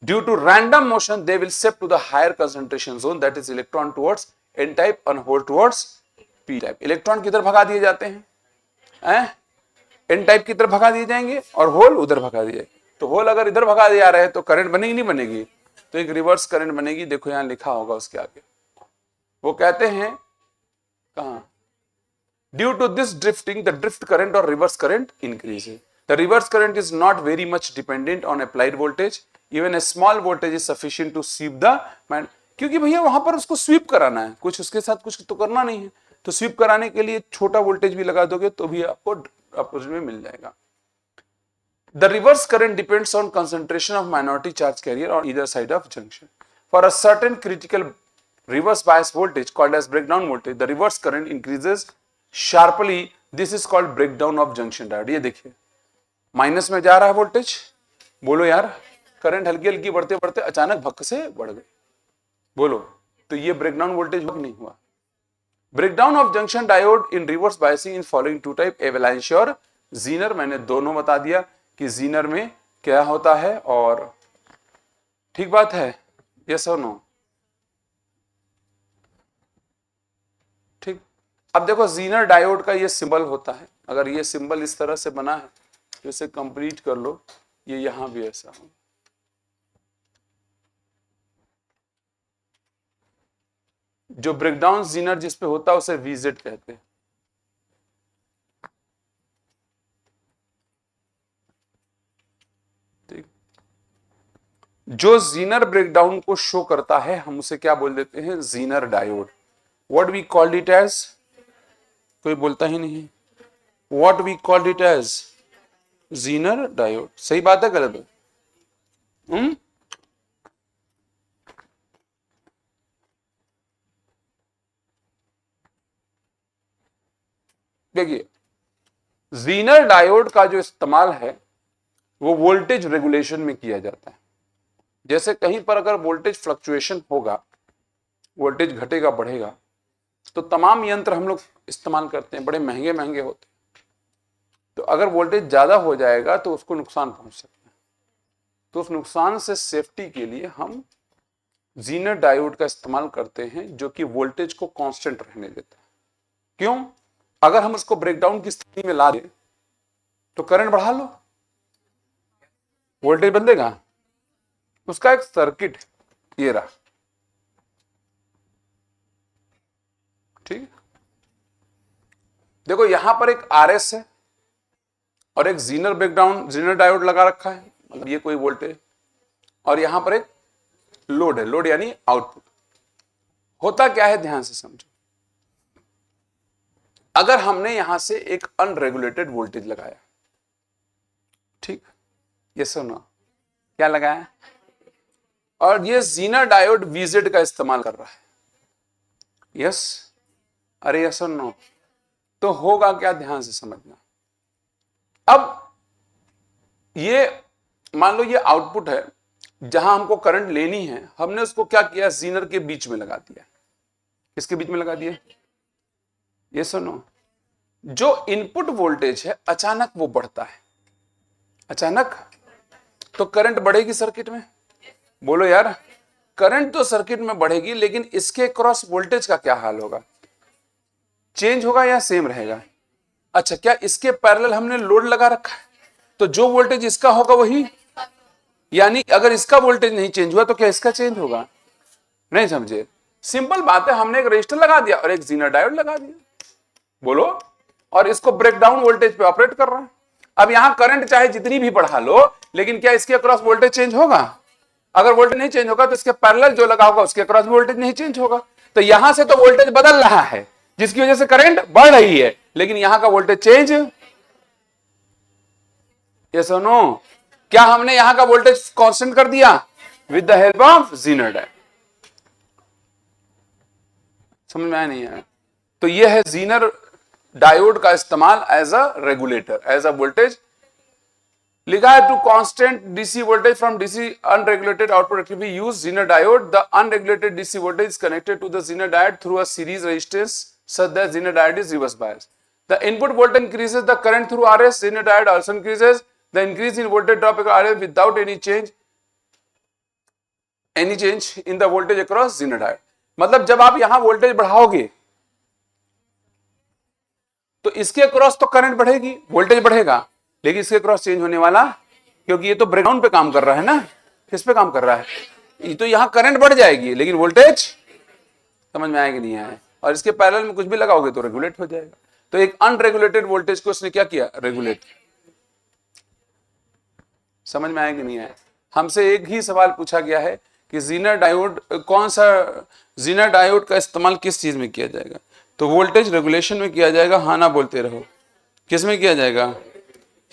due to random motion they will shift to the higher concentration zone, that is electron towards N type and hole towards P type. Electron किधर भगा दिए जाते हैं? N type की तरफ भगा दिए जाएंगे और होल उधर भगा दिए। तो होल अगर इधर भगा दिया रहे तो करंट बनेगी नहीं बनेगी? तो एक रिवर्स करंट बनेगी। देखो यहां लिखा होगा उसके आगे, वो कहते हैं कहां, due to this drifting the drift current और reverse current increases. The reverse current is not very much dependent on applied voltage, even a small voltage is sufficient to sweep the man. क्योंकि भैया वहां पर उसको SVEEP कराना है, कुछ उसके साथ कुछ तो करना नहीं है, तो स्वीप कराने के लिए छोटा वोल्टेज भी लगा दोगे तो भी आपको में मिल जाएगा। The reverse current depends on concentration of minority charge carrier on either side of junction. For a certain critical reverse bias voltage called as breakdown voltage, the reverse current increases sharply. This is called breakdown of junction diode. ये देखिए minus में जा रहा है voltage, बोलो यार, current हल्की हल्की बढ़ते बढ़ते अचानक भक्क से बढ़ गई, बोलो, तो ये ब्रेकडाउन वोल्टेज हुआ नहीं हुआ? Breakdown of junction diode in reverse biasing in following two type, avalanche और जीनर। मैंने दोनों बता दिया कि जीनर में क्या होता है, और ठीक बात है, यस और नो? ठीक। अब देखो जीनर डायोड का ये सिंबल होता है, अगर ये सिंबल इस तरह से बना है तो इसे कंप्लीट कर लो, ये यहां भी ऐसा हो। जो ब्रेकडाउन जीनर जिस पे होता है उसे वीजेड कहते हैं। ठीक। जो जीनर ब्रेकडाउन को शो करता है हम उसे क्या बोल देते हैं? Zener diode. What we called it as? कोई बोलता ही नहीं। What we called it as? Zener diode. सही बात है गलत है? देखिए जीनर डायोड का जो इस्तेमाल है वो वोल्टेज रेगुलेशन में किया जाता है। जैसे कहीं पर अगर वोल्टेज फ्लक्चुएशन होगा, वोल्टेज घटेगा बढ़ेगा, तो तमाम यंत्र हम लोग इस्तेमाल करते हैं, बड़े महंगे महंगे होते हैं। तो अगर वोल्टेज ज्यादा हो जाएगा तो उसको नुकसान पहुंच सकता है। तो उस नुकसान से सेफ्टी के लिए हम जीनर डायोड का इस्तेमाल करते हैं, जो कि वोल्टेज को कांस्टेंट रहने देता है। क्यों? अगर हम उसको ब्रेकडाउन की स्थिति में ला दें तो करंट बढ़ा लो, वोल्टेज बदलेगा, उसका एक सर्किट ये रहा, ठीक है। देखो यहां पर एक आरएस है और एक जीनर ब्रेकडाउन, जीनर डायोड लगा रखा है, मतलब ये कोई वोल्टेज, और यहां पर एक लोड है, लोड यानी आउटपुट। होता क्या है ध्यान से समझो, अगर हमने यहां से एक अनरेगुलेटेड वोल्टेज लगाया, ठीक, ये सुनो क्या लगाया, और ये जीनर डायोड वीजेड का इस्तेमाल कर रहा है, यस, अरे यस और नो, तो होगा क्या ध्यान से समझना। अब ये मान लो ये आउटपुट है, जहां हमको करंट लेनी है, हमने उसको क्या किया, जीनर के बीच में लगा दिया। किसके बीच में लगा दिया, ये सुनो, जो इनपुट वोल्टेज है अचानक वो बढ़ता है, अचानक, तो करंट बढ़ेगी सर्किट में, बोलो यार, करंट तो सर्किट में बढ़ेगी, लेकिन इसके क्रॉस वोल्टेज का क्या हाल होगा, चेंज होगा या सेम रहेगा। अच्छा, क्या इसके पैरेलल हमने लोड लगा रखा है, तो जो वोल्टेज इसका होगा वही, यानी अगर इसका वोल्टेज नहीं चेंज हुआ तो क्या इसका चेंज होगा, नहीं समझे, सिंपल बात है, हमने एक रजिस्टर लगा दिया और एक जीनर डायोड लगा दिया, बोलो, और इसको ब्रेकडाउन वोल्टेज पे ऑपरेट कर रहा है। अब यहां करंट चाहे जितनी भी बढ़ा लो, लेकिन क्या इसके अक्रॉस वोल्टेज चेंज होगा, अगर वोल्टेज नहीं चेंज होगा तो इसके पैरेलल जो लगा होगा उसके अक्रॉस वोल्टेज नहीं चेंज होगा, तो यहां से तो वोल्टेज बदल रहा है जिसकी वजह से करंट बढ़ रही है, लेकिन यहां का वोल्टेज चेंज, ये सुनो, क्या हमने यहां का वोल्टेज कांस्टेंट कर दिया with the help of Zener diode, समझ में आया नहीं आया, तो ये है जीनर डायोड का इस्तेमाल as a regulator, as a voltage, लिखा है to constant DC voltage from DC unregulated output activity use Zener diode, the unregulated DC voltage is connected to the Zener diode through a series resistance such that zener diode is reverse bias. The input voltage increases the current through RS. Zener diode also increases the increase in voltage drop across RS without any change in the voltage across zener diode. मतलब जब आप यहां voltage बढ़ाओगे तो इसके cross तो current बढ़ेगी, voltage बढ़ेगा, लेकिन इसके क्रॉस चेंज होने वाला, क्योंकि ये तो ब्रेकडाउन पे काम कर रहा है ना, किस पे काम कर रहा है, ये तो यहां करंट बढ़ जाएगी, लेकिन वोल्टेज, समझ में आएगी नहीं आए, और इसके पैरेलल में कुछ भी लगाओगे तो रेगुलेट हो जाएगा। तो एक अनरेगुलेटेड वोल्टेज को उसने क्या किया, रेगुलेट। समझ में आएगी नहीं आए, हमसे एक ही सवाल पूछा गया है कि जीनर डायोड, कौन सा जीनर डायोड का इस्तेमाल किस चीज में किया जाएगा, तो वोल्टेज रेगुलेशन में किया जाएगा, हाँ ना बोलते रहो, किस में किया जाएगा,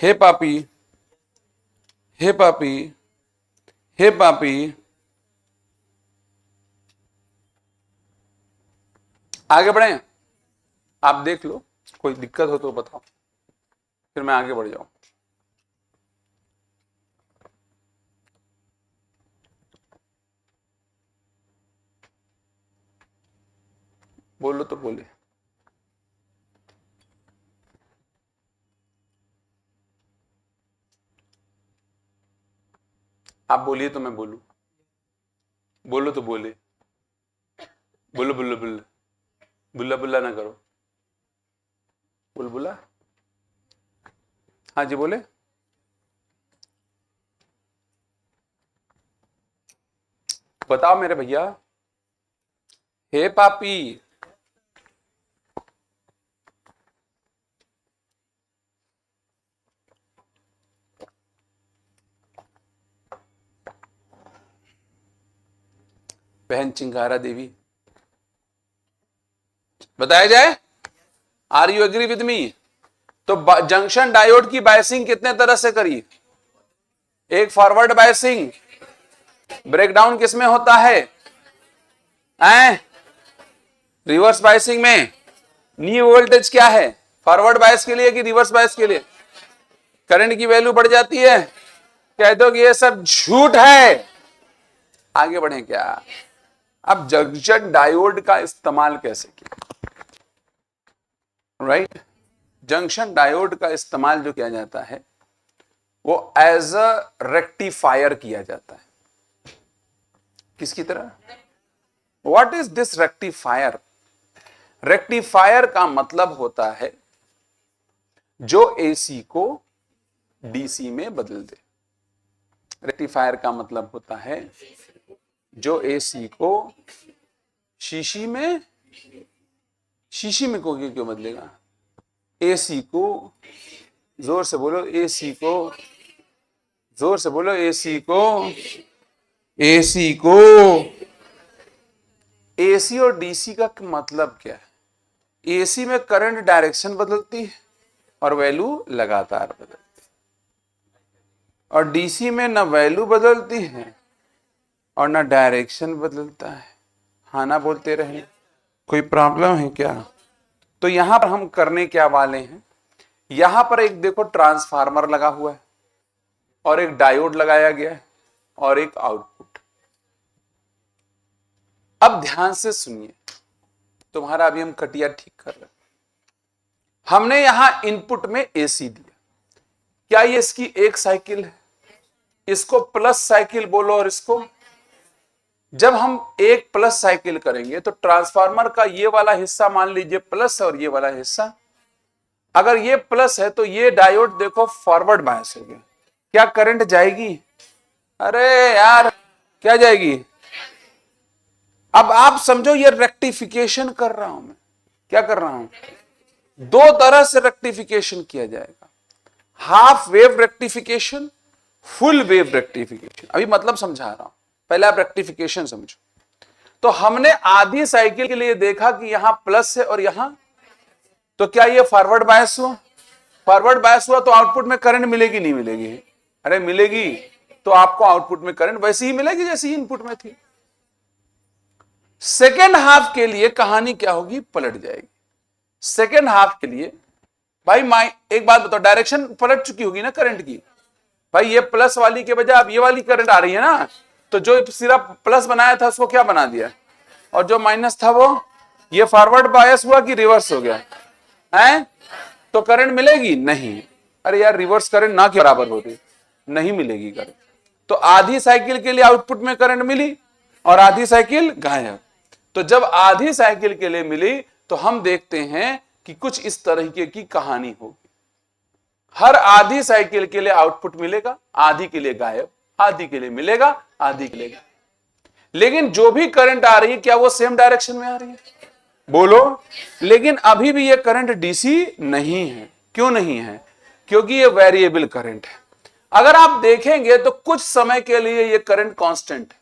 हे पापी, हे पापी, हे पापी, आगे बढ़े, आप देख लो, कोई दिक्कत हो तो बताओ, फिर मैं आगे बढ़ जाऊं। बोलो तो बोले, आप बोलिए तो मैं बोलूं, बोलो तो बोले, बोलो बुल्ला बुल्ला, बुल्ला बुल्ला ना करो, बुलबुला, हाँ जी बोले, बताओ मेरे भैया, हे पापी, बहन चिंगारा देवी, बताया जाए, are you agree with me. तो जंक्शन डायोड की बायसिंग कितने तरह से करी, एक फॉरवर्ड बायसिंग, ब्रेकडाउन किसमें होता है, रिवर्स बायसिंग में। न्यू वोल्टेज क्या है, फॉरवर्ड बायस के लिए कि रिवर्स बायस के लिए, करंट की वैल्यू बढ़ जाती है, कह दो कि ये सब झूठ है, आगे बढ़े क्या। अब जंक्शन डायोड का इस्तेमाल कैसे किया, राइट, जंक्शन डायोड का इस्तेमाल जो किया जाता है वो एज अ रेक्टिफायर किया जाता है, किसकी तरह, what is this rectifier, rectifier का मतलब होता है जो एसी को डीसी में बदल दे, रेक्टिफायर का मतलब होता है जो एसी को शीशी में क्यों बदलेगा? एसी को, जोर से बोलो, एसी को, जोर से बोलो, एसी को एसी और डीसी का मतलब क्या है? एसी में करंट डायरेक्शन बदलती है और वैल्यू लगातार बदलती है, और डीसी में ना वैल्यू बदलती है और ना डायरेक्शन बदलता है। हाँ ना बोलते रहे, कोई प्रॉब्लम है क्या? तो यहां पर हम करने क्या वाले हैं, यहां पर एक देखो ट्रांसफार्मर लगा हुआ है और एक डायोड लगाया गया है और एक आउटपुट। अब ध्यान से सुनिए, तुम्हारा अभी हम कटिया ठीक कर रहे हैं। हमने यहां इनपुट में एसी दिया, क्या ये इसकी एक साइकिल है? इसको प्लस साइकिल बोलो, और इसको जब हम एक प्लस साइकिल करेंगे तो ट्रांसफार्मर का ये वाला हिस्सा मान लीजिए प्लस है और ये वाला हिस्सा, अगर ये प्लस है तो ये डायोड देखो फॉरवर्ड बायस हो गया, क्या करंट जाएगी? अरे यार क्या जाएगी? अब आप समझो ये रेक्टिफिकेशन कर रहा हूं मैं, क्या कर रहा हूं? दो तरह से रेक्टिफिकेशन किया जाएगा, half wave rectification, full wave rectification. अभी मतलब समझा रहा हूं, पहले आप रेक्टिफिकेशन समझो। तो हमने आधी साइकिल के लिए देखा कि यहां प्लस है और यहां, तो क्या ये फॉरवर्ड बायस हुआ? फॉरवर्ड बायस हुआ तो आउटपुट में करंट मिलेगी नहीं मिलेगी? अरे मिलेगी, तो आपको आउटपुट में करंट वैसी ही मिलेगी जैसी ही इनपुट में थी। सेकेंड हाफ के लिए कहानी क्या होगी? पलट जाएगी। सेकेंड हाफ के लिए भाई एक बात बताओ, डायरेक्शन पलट चुकी होगी ना करंट की। भाई ये प्लस वाली के बजाय अब ये वाली करंट आ रही है ना, तो जो सिर्फ प्लस बनाया था उसको क्या बना दिया, और जो माइनस था वो ये फॉरवर्ड बायस हुआ कि रिवर्स हो गया है? तो करंट मिलेगी नहीं? अरे यार रिवर्स करंट ना के बराबर होती, नहीं मिलेगी करंट। तो आधी साइकिल के लिए आउटपुट में करंट मिली और आधी साइकिल गायब। तो जब आधी साइकिल के लिए मिली तो हम देखते हैं कि कुछ इस तरीके की कहानी होगी, हर आधी साइकिल के लिए आउटपुट मिलेगा, आधी के लिए गायब, आधी के लिए मिलेगा, आधी के लिए गायब। लेकिन जो भी करंट आ रही है क्या वो सेम डायरेक्शन में आ रही है? बोलो। लेकिन अभी भी ये करंट डीसी नहीं है। क्यों नहीं है? क्योंकि ये वेरिएबल करंट है। अगर आप देखेंगे तो कुछ समय के लिए ये करंट कांस्टेंट है।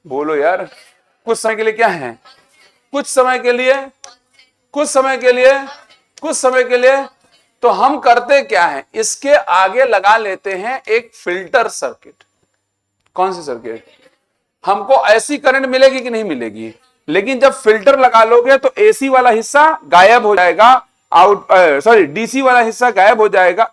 बोलो यार, कुछ समय के लिए क्या है? कुछ समय के लिए, कुछ समय के लिए, कुछ समय के लिए। तो हम करते क्या है, इसके आगे लगा लेते हैं एक फिल्टर सर्किट। कौन सी सर्किट? हमको ऐसी करंट मिलेगी कि नहीं मिलेगी? लेकिन जब फिल्टर लगा लोगे तो एसी वाला हिस्सा गायब हो जाएगा, डीसी वाला हिस्सा गायब हो जाएगा,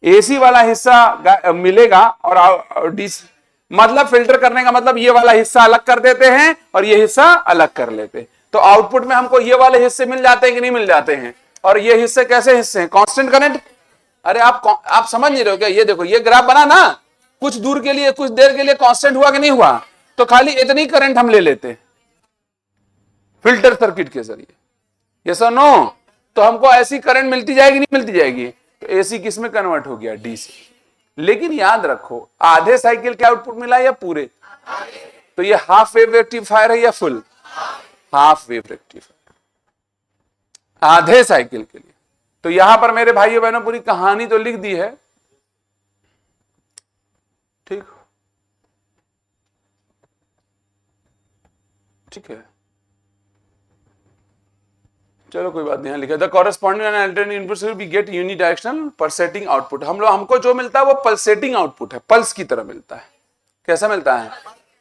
एसी वाला हिस्सा मिलेगा और डीसी, मतलब फिल्टर करने का मतलब ये वाला हिस्सा अलग कर देते हैं और ये हिस्सा अलग कर लेते हैं। तो आउटपुट में हमको ये वाले हिस्से मिल जाते हैं कि नहीं मिल जाते हैं? और ये हिस्से कैसे हिस्से हैं? Constant current. अरे आप समझ नहीं रहे हो क्या? ये देखो, ये ग्राफ बना ना, कुछ दूर के लिए, कुछ देर के लिए कांस्टेंट हुआ कि नहीं हुआ? तो खाली इतनी करंट हम ले लेते हैं फिल्टर सर्किट के जरिए। यस और नो? तो हमको ऐसी करंट मिलती जाएगी नहीं मिलती जाएगी? तो एसी किस में कन्वर्ट हो गया? डीसी। लेकिन याद रखो, आधे साइकिल के आउटपुट मिला या पूरे? तो ये हाफ वेव रेक्टिफायर है या फुल? हाफ वेव रेक्टिफायर, आधे साइकिल के लिए। तो यहां पर मेरे भाइयों बहनों पूरी कहानी तो लिख दी है, ठीक ठीक है, चलो कोई बात नहीं। यहां लिखा the corresponding and alternative input will be get unidirectional pulsating output. हमको जो मिलता है वो पल्सेटिंग आउटपुट है, पल्स की तरह मिलता है। कैसा मिलता है?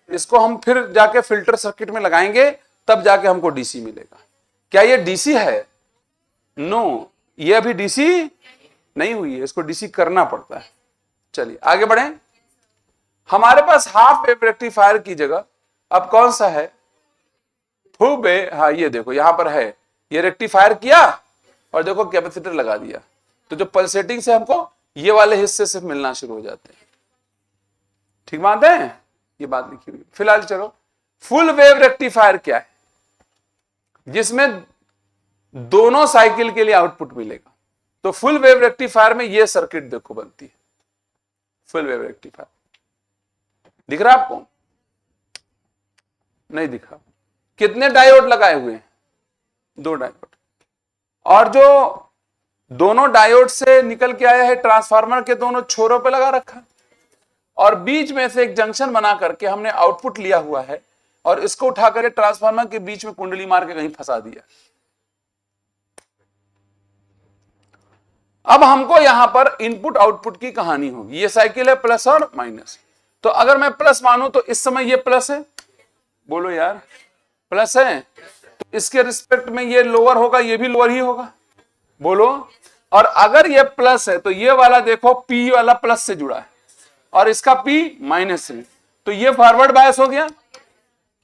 इसको हम फिर जाके फिल्टर सर्किट में लगाएंगे, तब जाके हमको डीसी मिलेगा। क्या ये डीसी है? नो, ये अभी डीसी नहीं हुई है, इसको डीसी करना पड़ता है। चलिए आगे बढ़े। हमारे पास हाफ वेव रेक्टिफायर की जगह अब कौन सा है? Full wave. हाँ ये देखो यहां पर है, ये रेक्टिफायर किया और देखो कैपेसिटर लगा दिया। तो जो पल्सेटिंग से हमको ये वाले हिस्से से मिलना शुरू हो जाते हैं। ठीक मानते हैं? ये बात लिखी हुई। फिलहाल चलो, फुल वेव रेक्टिफायर क्या है? जिसमें दोनों साइकिल के लिए आउटपुट मिलेगा। तो फुल वेव रेक्टिफायर में ये सर्किट देखो बनती है। Full wave rectifier. दिख रहा आपको? नहीं दिखा। कितने डायोड लगाए हुए हैं? 2 डायोड। और जो दोनों डायोड से निकल के आया है ट्रांसफार्मर के दोनों छोरों पे लगा रखा, और बीच में से एक जंक्शन बना करके हमने आउटपुट लिया हुआ है और इसको उठा करके ट्रांसफार्मर के बीच में कुंडली मार के कहीं फंसा दिया। अब हमको यहां पर इनपुट आउटपुट की कहानी होगी। ये साइकिल है प्लस और माइनस, तो अगर मैं प्लस मानूं तो इस समय ये प्लस है, बोलो यार प्लस है, तो इसके रिस्पेक्ट में ये लोअर होगा, ये भी लोअर ही होगा, बोलो। और अगर ये प्लस है तो ये वाला देखो पी वाला प्लस से जुड़ा है और इसका पी माइनस से, तो ये फॉरवर्ड बायस हो गया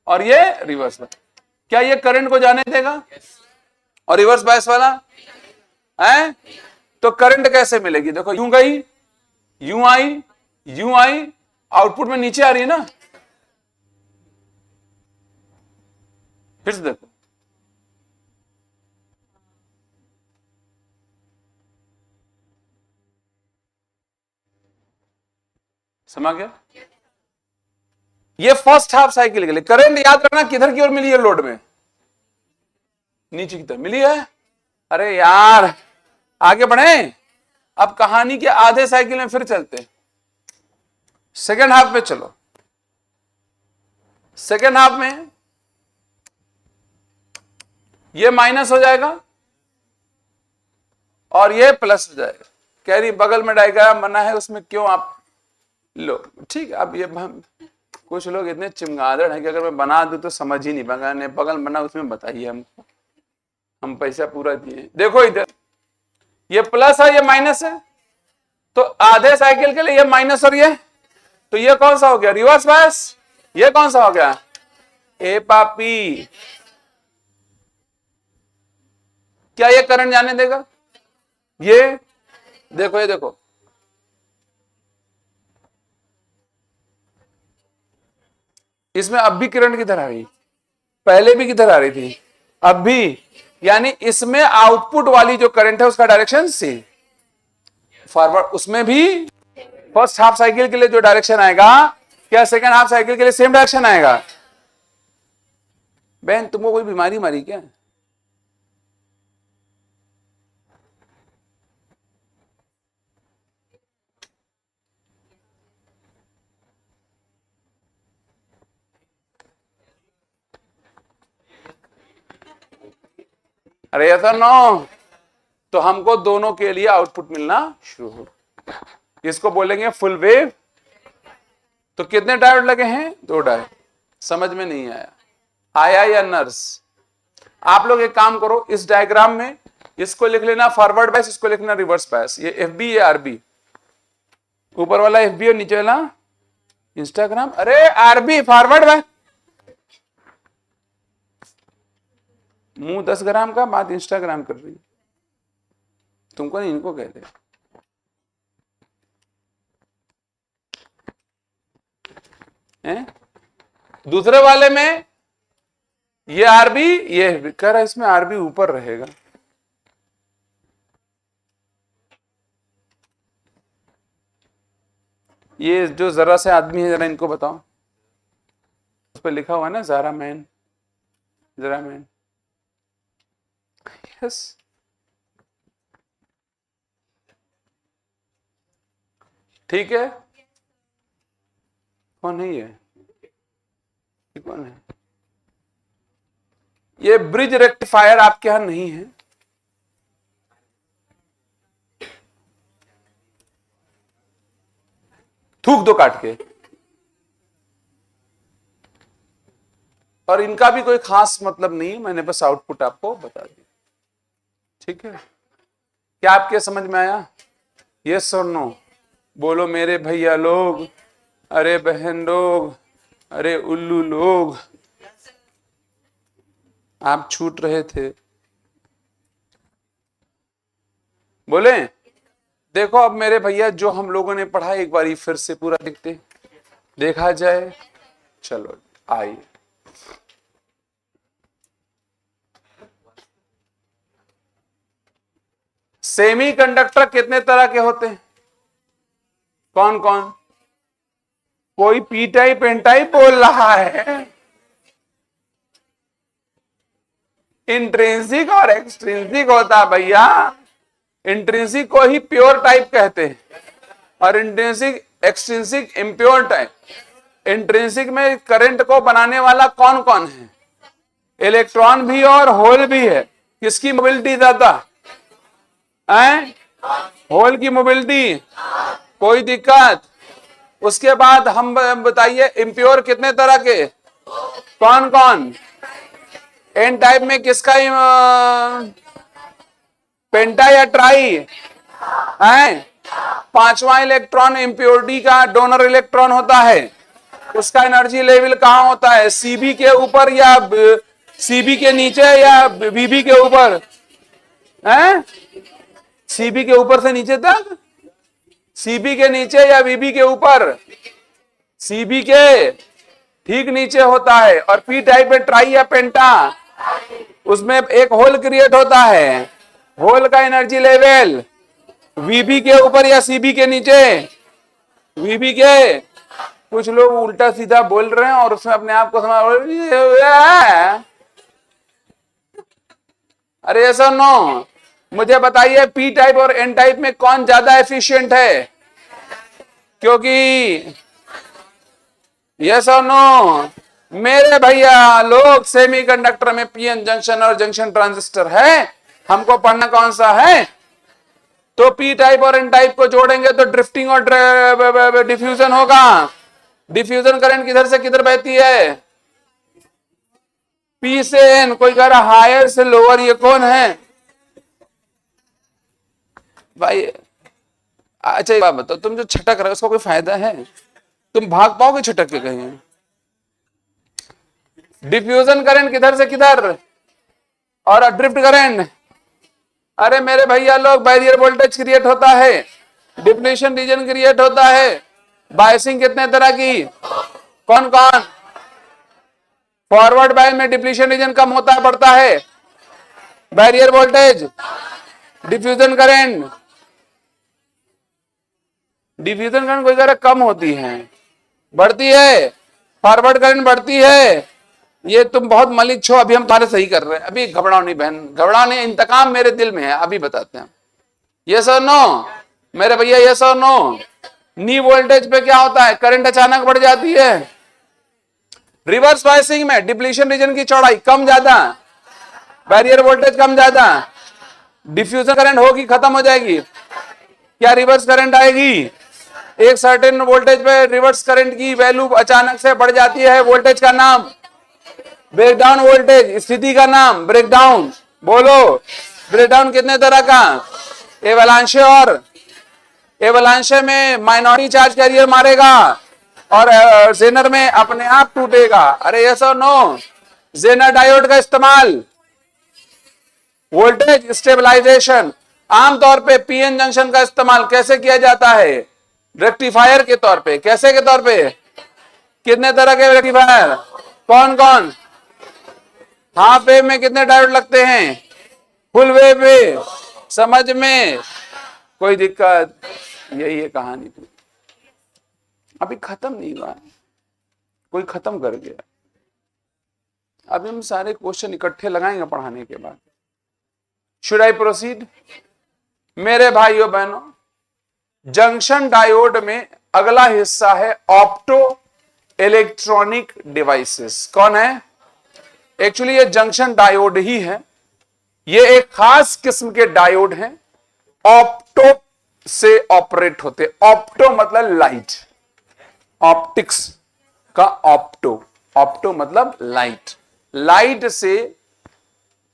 और ये रिवर्स बायस। क्या ये करंट को जाने देगा? और रिवर्स बायस वाला है तो करंट कैसे मिलेगी? देखो यूं गई, यूं आई, यूं आई, आउटपुट में नीचे आ रही है ना। फिर से देखो, समझ गया? ये फर्स्ट हाफ साइकिल के लिए करंट याद रखना किधर की ओर मिली है? लोड में नीचे की तरफ मिली है। अरे यार आगे बढ़े, अब कहानी के आधे साइकिल में फिर चलते, सेकेंड हाफ में चलो। सेकेंड हाफ में ये माइनस हो जाएगा और ये प्लस हो जाएगा। कह रही बगल में डायग्राम बना है उसमें क्यों आप लो, ठीक है। अब ये कुछ लोग इतने चिमगादड़ हैं कि अगर मैं बना दूं तो समझ ही नहीं पाएंगे, बगल बना उसमें बताइए हमको, हम पैसा पूरा दिए। देखो इधर ये प्लस है, ये माइनस है, तो आधे साइकिल के लिए ये माइनस और ये, तो ये कौन सा हो गया? Reverse bias. ये कौन सा हो गया? ए पापी। क्या ये करंट जाने देगा? ये देखो, ये देखो, इसमें अब भी करंट किधर आ रही? पहले भी किधर आ रही थी? अब भी। यानी इसमें आउटपुट वाली जो करंट है उसका डायरेक्शन सी फॉरवर्ड, उसमें भी फर्स्ट हाफ साइकिल के लिए जो डायरेक्शन आएगा, क्या सेकंड हाफ साइकिल के लिए सेम डायरेक्शन आएगा? बहन तुमको कोई बीमारी मारी क्या? अरे ऐसा नो, तो हमको दोनों के लिए आउटपुट मिलना शुरू हो, इसको बोलेंगे फुल वेव। तो कितने डायोड लगे हैं? 2 डायोड। समझ में नहीं आया? आया या नर्स? आप लोग एक काम करो, इस डायग्राम में इसको लिख लेना फॉरवर्ड बायस, इसको लिखना रिवर्स बायस। ये एफ बी, ये आरबी, ऊपर वाला एफ बी और नीचे वाला इंस्टाग्राम। अरे आरबी फॉरवर्ड बायस, मुंह 10 ग्राम का, बात इंस्टाग्राम कर रही, तुमको नहीं इनको कहते। दूसरे वाले में ये आरबी, ये कह रहा इसमें आरबी ऊपर रहेगा। ये जो जरा से आदमी है, जरा इनको बताओ, उस पर लिखा हुआ है ना जारा मैन, जरा मैन। यस, ठीक है। कौन है ये? कौन है ये? ब्रिज रेक्टिफायर आपके यहां नहीं है? थूक दो काट के। और इनका भी कोई खास मतलब नहीं है, मैंने बस आउटपुट आपको बता दिया, ठीक है? क्या आपके समझ में आया? यस और नो? बोलो मेरे भैया लोग, अरे बहन लोग, अरे उल्लू लोग, आप छूट रहे थे, बोले? देखो अब मेरे भैया जो हम लोगों ने पढ़ा एक बार फिर से पूरा देखा जाए। चलो आइए, सेमीकंडक्टर कितने तरह के होते हैं? कौन कौन? कोई पी टाइप एन टाइप बोल रहा है। इंट्रिंसिक और एक्सट्रिंसिक होता है भैया। इंट्रिंसिक को ही प्योर टाइप कहते हैं और intrinsic extrinsic impure type. Intrinsic में करंट को बनाने वाला कौन कौन है? इलेक्ट्रॉन भी और होल भी है। किसकी मोबिलिटी ज्यादा है? होल की मोबिलिटी। कोई दिक्कत? उसके बाद हम बताइए इम्प्योर कितने तरह के? कौन कौन? एन टाइप में किसका पेंटा या ट्राई है? पांचवा इलेक्ट्रॉन इम्प्योरिटी का डोनर इलेक्ट्रॉन होता है। उसका एनर्जी लेवल कहां होता है? सीबी के ऊपर या सीबी के नीचे या बीबी के ऊपर? है सीबी के ऊपर से नीचे तक? सीबी के नीचे या बीबी के ऊपर? सीबी के ठीक नीचे होता है। और पी टाइप में ट्राई या पेंटा, उसमें एक होल क्रिएट होता है। होल का एनर्जी लेवल वीबी के ऊपर या सीबी के नीचे? वीबी के। कुछ लोग उल्टा सीधा बोल रहे हैं और उसमें अपने आप को समझ। अरे ऐसा नो, मुझे बताइए पी टाइप और एन टाइप में कौन ज्यादा एफिशिएंट है? क्योंकि यस और नो मेरे भैया लोग सेमीकंडक्टर में पीएन जंक्शन और जंक्शन ट्रांजिस्टर है। हमको पढ़ना कौन सा है? तो पी टाइप और एन टाइप को जोड़ेंगे तो ड्रिफ्टिंग और डिफ्यूजन होगा। डिफ्यूजन करंट किधर से किधर बहती है? पी से एन। कोई कह रहा हायर से लोअर, ये कौन है भाई? अच्छा ये बात बताओ, तुम जो छटक रहे हो उसका कोई फायदा है? तुम भाग पाओगे छटक के कहीं? डिफ्यूजन करंट किधर से किधर और ड्रिफ्ट करंट? अरे मेरे भैया लोग बैरियर वोल्टेज क्रिएट होता है, डिप्लीशन रीजन क्रिएट होता है। बायसिंग कितने तरह की? कौन कौन? फॉरवर्ड बायस में डिप्लीशन रीजन कम होता है बढ़ता है? Barrier voltage. Diffusion current, diffusion current कोई कह कम होती है, बढ़ती है। फॉरवर्ड करंट बढ़ती है। ये तुम बहुत मलिक छो, अभी हम तुम्हारे सही कर रहे हैं। अभी घबराओ नहीं बहन, घबराओ नहीं, इंतकाम मेरे दिल में है, अभी बताते हैं। यस और नो मेरे भैया, यस और नो। नी वोल्टेज पे क्या होता है? करंट अचानक बढ़ जाती है। रिवर्स बायसिंग में डिप्लीशन रीजन की चौड़ाई कम ज्यादा, बैरियर वोल्टेज कम ज्यादा, डिफ्यूजन करंट होगी खत्म हो जाएगी, क्या रिवर्स करंट आएगी? एक सर्टेन वोल्टेज पे रिवर्स करंट की वैल्यू अचानक से बढ़ जाती है। वोल्टेज का नाम ब्रेकडाउन वोल्टेज, स्थिति का नाम ब्रेकडाउन। बोलो ब्रेकडाउन कितने तरह का? एवलांशे और एवलांशे में माइनॉरिटी चार्ज कैरियर मारेगा और जेनर में अपने आप टूटेगा। अरे यस और नो? जेनर डायोड का इस्तेमाल वोल्टेज स्टेबलाइजेशन, आमतौर पे पीएन जंक्शन का इस्तेमाल कैसे किया जाता है? रेक्टिफायर के तौर पे। कैसे के तौर पे? कितने तरह के रेक्टिफायर? कौन कौन? हाफ वेव में कितने डायोड लगते हैं? फुल वेव में। समझ में कोई दिक्कत? यही है कहानी। अभी खत्म नहीं हुआ, कोई खत्म कर गया। अभी हम सारे क्वेश्चन इकट्ठे लगाएंगे पढ़ाने के बाद। Should I proceed? मेरे भाइयों बहनों, जंक्शन डायोड में अगला हिस्सा है ऑप्टो इलेक्ट्रॉनिक डिवाइसेस। कौन है? एक्चुअली ये जंक्शन डायोड ही है। ये एक खास किस्म के डायोड हैं, ऑप्टो से ऑपरेट होते। ऑप्टो मतलब लाइट, ऑप्टिक्स का ऑप्टो। ऑप्टो मतलब लाइट, लाइट से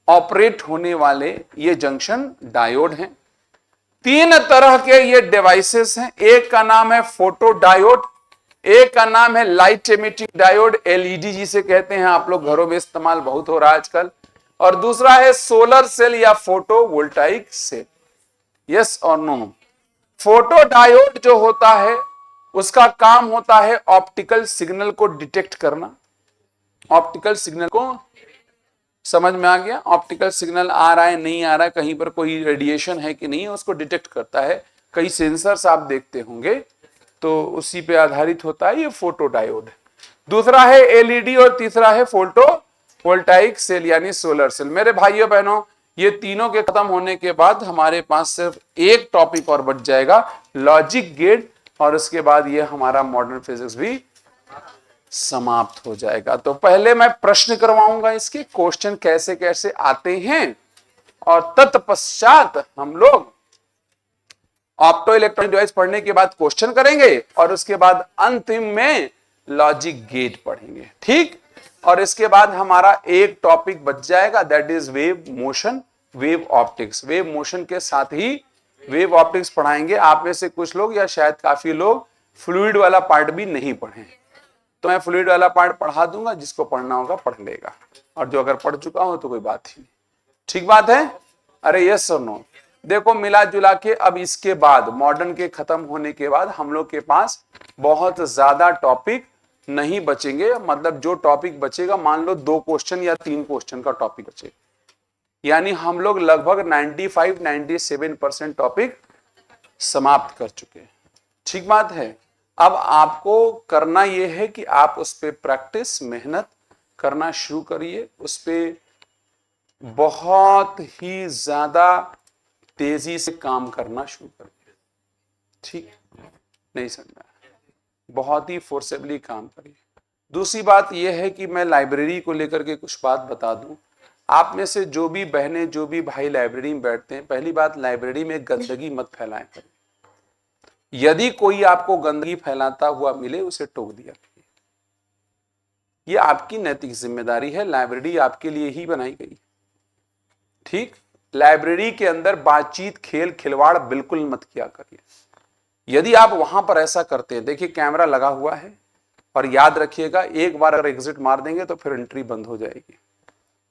ऑपरेट होने वाले ये जंक्शन डायोड हैं। तीन तरह के ये डिवाइसेस हैं। एक का नाम है फोटो डायोड, एक का नाम है लाइट एमिटिंग डायोड, एलईडी जिसे कहते हैं, आप लोग घरों में इस्तेमाल बहुत हो रहा है आजकल, और दूसरा है सोलर सेल या फोटो वोल्टाइक सेल। यस और नो? फोटो डायोड जो होता है उसका काम होता है ऑप्टिकल सिग्नल को डिटेक्ट करना। ऑप्टिकल सिग्नल को समझ में आ गया? ऑप्टिकल सिग्नल आ रहा है नहीं आ रहा है, कहीं पर कोई रेडिएशन है कि नहीं, उसको डिटेक्ट करता है। कई सेंसर्स आप देखते होंगे तो उसी पे आधारित होता है ये फोटो डायोड। दूसरा है एलईडी और तीसरा है फोटो वोल्टाइक सेल यानी सोलर सेल। मेरे भाइयों बहनों, ये तीनों के खत्म होने के बाद हमारे पास सिर्फ एक टॉपिक और बच जाएगा, लॉजिक गेट, और उसके बाद ये हमारा मॉडर्न फिजिक्स भी समाप्त हो जाएगा। तो पहले मैं प्रश्न करवाऊंगा, इसके क्वेश्चन कैसे कैसे आते हैं, और तत्पश्चात हम लोग ऑप्टो इलेक्ट्रॉनिक डिवाइस पढ़ने के बाद क्वेश्चन करेंगे, और उसके बाद अंतिम में लॉजिक गेट पढ़ेंगे। ठीक, और इसके बाद हमारा एक टॉपिक बच जाएगा, that is wave motion, wave optics. Wave motion के साथ ही वेव ऑप्टिक्स पढ़ाएंगे। आप में से कुछ लोग या शायद काफी लोग फ्लूइड वाला पार्ट भी नहीं पढ़े, तो मैं फ्लूइड वाला पार्ट पढ़ा दूंगा, जिसको पढ़ना होगा पढ़ लेगा, और जो अगर पढ़ चुका हो तो कोई बात ही नहीं। ठीक बात है? अरे यस और नो? देखो मिला जुला के अब इसके बाद मॉडर्न के खत्म होने के बाद हम लोग के पास बहुत ज्यादा टॉपिक नहीं बचेंगे। मतलब जो टॉपिक बचेगा, मान लो 2 क्वेश्चन या 3 क्वेश्चन का टॉपिक बचेगा, यानी हम लोग लगभग 95-97% टॉपिक समाप्त कर चुके हैं। ठीक बात है? अब आपको करना यह है कि आप उस पर प्रैक्टिस, मेहनत करना शुरू करिए, उस पर बहुत ही ज्यादा तेजी से काम करना शुरू करिए। ठीक नहीं समझा? बहुत ही फोर्सेबली काम करिए। दूसरी बात यह है कि मैं लाइब्रेरी को लेकर के कुछ बात बता दूं। आप में से जो भी बहनें, जो भी भाई लाइब्रेरी में बैठते हैं, पहली बात, लाइब्रेरी में गंदगी मत फैलाएं करें। यदि कोई आपको गंदगी फैलाता हुआ मिले, उसे टोक दिया करिए। यह आपकी नैतिक जिम्मेदारी है, लाइब्रेरी आपके लिए ही बनाई गई। ठीक, लाइब्रेरी के अंदर बातचीत, खेल खिलवाड़ बिल्कुल मत किया करिए। यदि आप वहां पर ऐसा करते हैं, देखिए कैमरा लगा हुआ है, और याद रखिएगा एक बार अगर एग्जिट मार देंगे तो फिर एंट्री बंद हो जाएगी,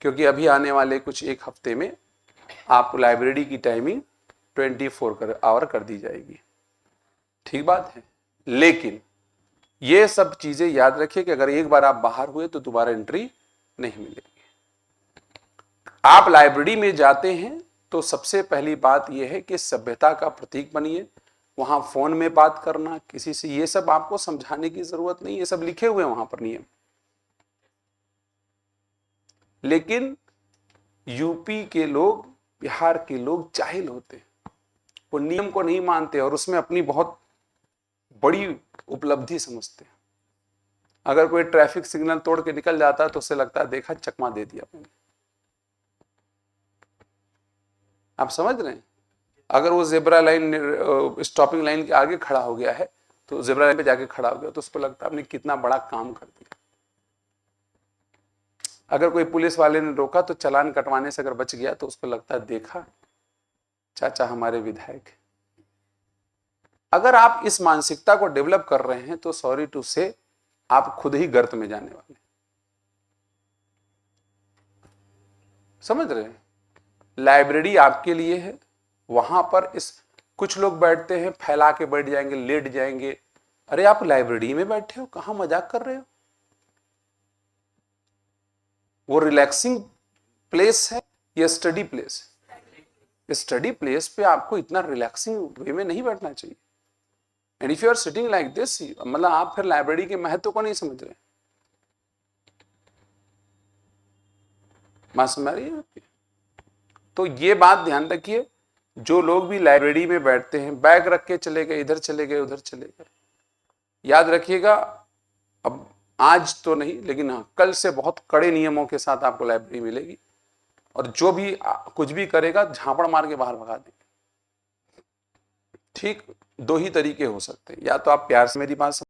क्योंकि अभी आने वाले कुछ एक हफ्ते में आप लाइब्रेरी की टाइमिंग 24 आवर कर दी जाएगी। ठीक बात है? लेकिन ये सब चीजें याद रखिए कि अगर एक बार आप बाहर हुए तो दोबारा एंट्री नहीं मिलेगी। आप लाइब्रेरी में जाते हैं तो सबसे पहली बात यह है कि सभ्यता का प्रतीक बनिए। वहां फोन में बात करना किसी से, ये सब आपको समझाने की जरूरत नहीं, ये सब लिखे हुए हैं वहां पर नियम। लेकिन यूपी के लोग, बिहार के लोग जाहिल होते हैं, वो नियम को नहीं मानते और उसमें अपनी बहुत बड़ी उपलब्धि समझते हैं। अगर कोई ट्रैफिक सिग्नल तोड़ के निकल जाता है तो उसे लगता है देखा, चकमा दे दिया मैंने। आप समझ रहे हैं? अगर वो जेब्रा लाइन, स्टॉपिंग लाइन के आगे खड़ा हो गया है, तो जेब्रा लाइन पे जाके खड़ा हो गया, तो उसको लगता है आपने कितना बड़ा काम कर दिया। अगर कोई पुलिस वाले ने रोका तो चालान कटवाने से अगर बच गया, तो उसको लगता है देखा, चाचा हमारे विधायक। अगर आप इस मानसिकता को डेवलप कर रहे हैं तो सॉरी टू से आप खुद ही गर्त में जाने वाले। समझ रहे हैं? लाइब्रेरी आपके लिए है। वहां पर इस कुछ लोग बैठते हैं, फैला के बैठ जाएंगे, लेट जाएंगे। अरे आप लाइब्रेरी में बैठे हो, कहां मजाक कर रहे हो? वो रिलैक्सिंग प्लेस है या स्टडी प्लेस? स्टडी प्लेस पे आपको इतना रिलैक्सिंग वे में नहीं बैठना चाहिए। And if you are sitting like this, मतलब आप फिर लाइब्रेरी के महत्व को नहीं समझ रहे। बात समझ रही है? तो ये बात ध्यान रखिए, जो लोग भी लाइब्रेरी में बैठते हैं, बैग रख के चले गए, इधर चले गए, उधर चले गए, याद रखिएगा, अब आज तो नहीं लेकिन हाँ, कल से बहुत कड़े नियमों के साथ आपको लाइब्रेरी मिलेगी, और जो भी कुछ भी करेगा झापड़ मार के बाहर भगा देंगे। ठीक, 2 ही तरीके हो सकते हैं, या तो आप प्यार से मेरी बात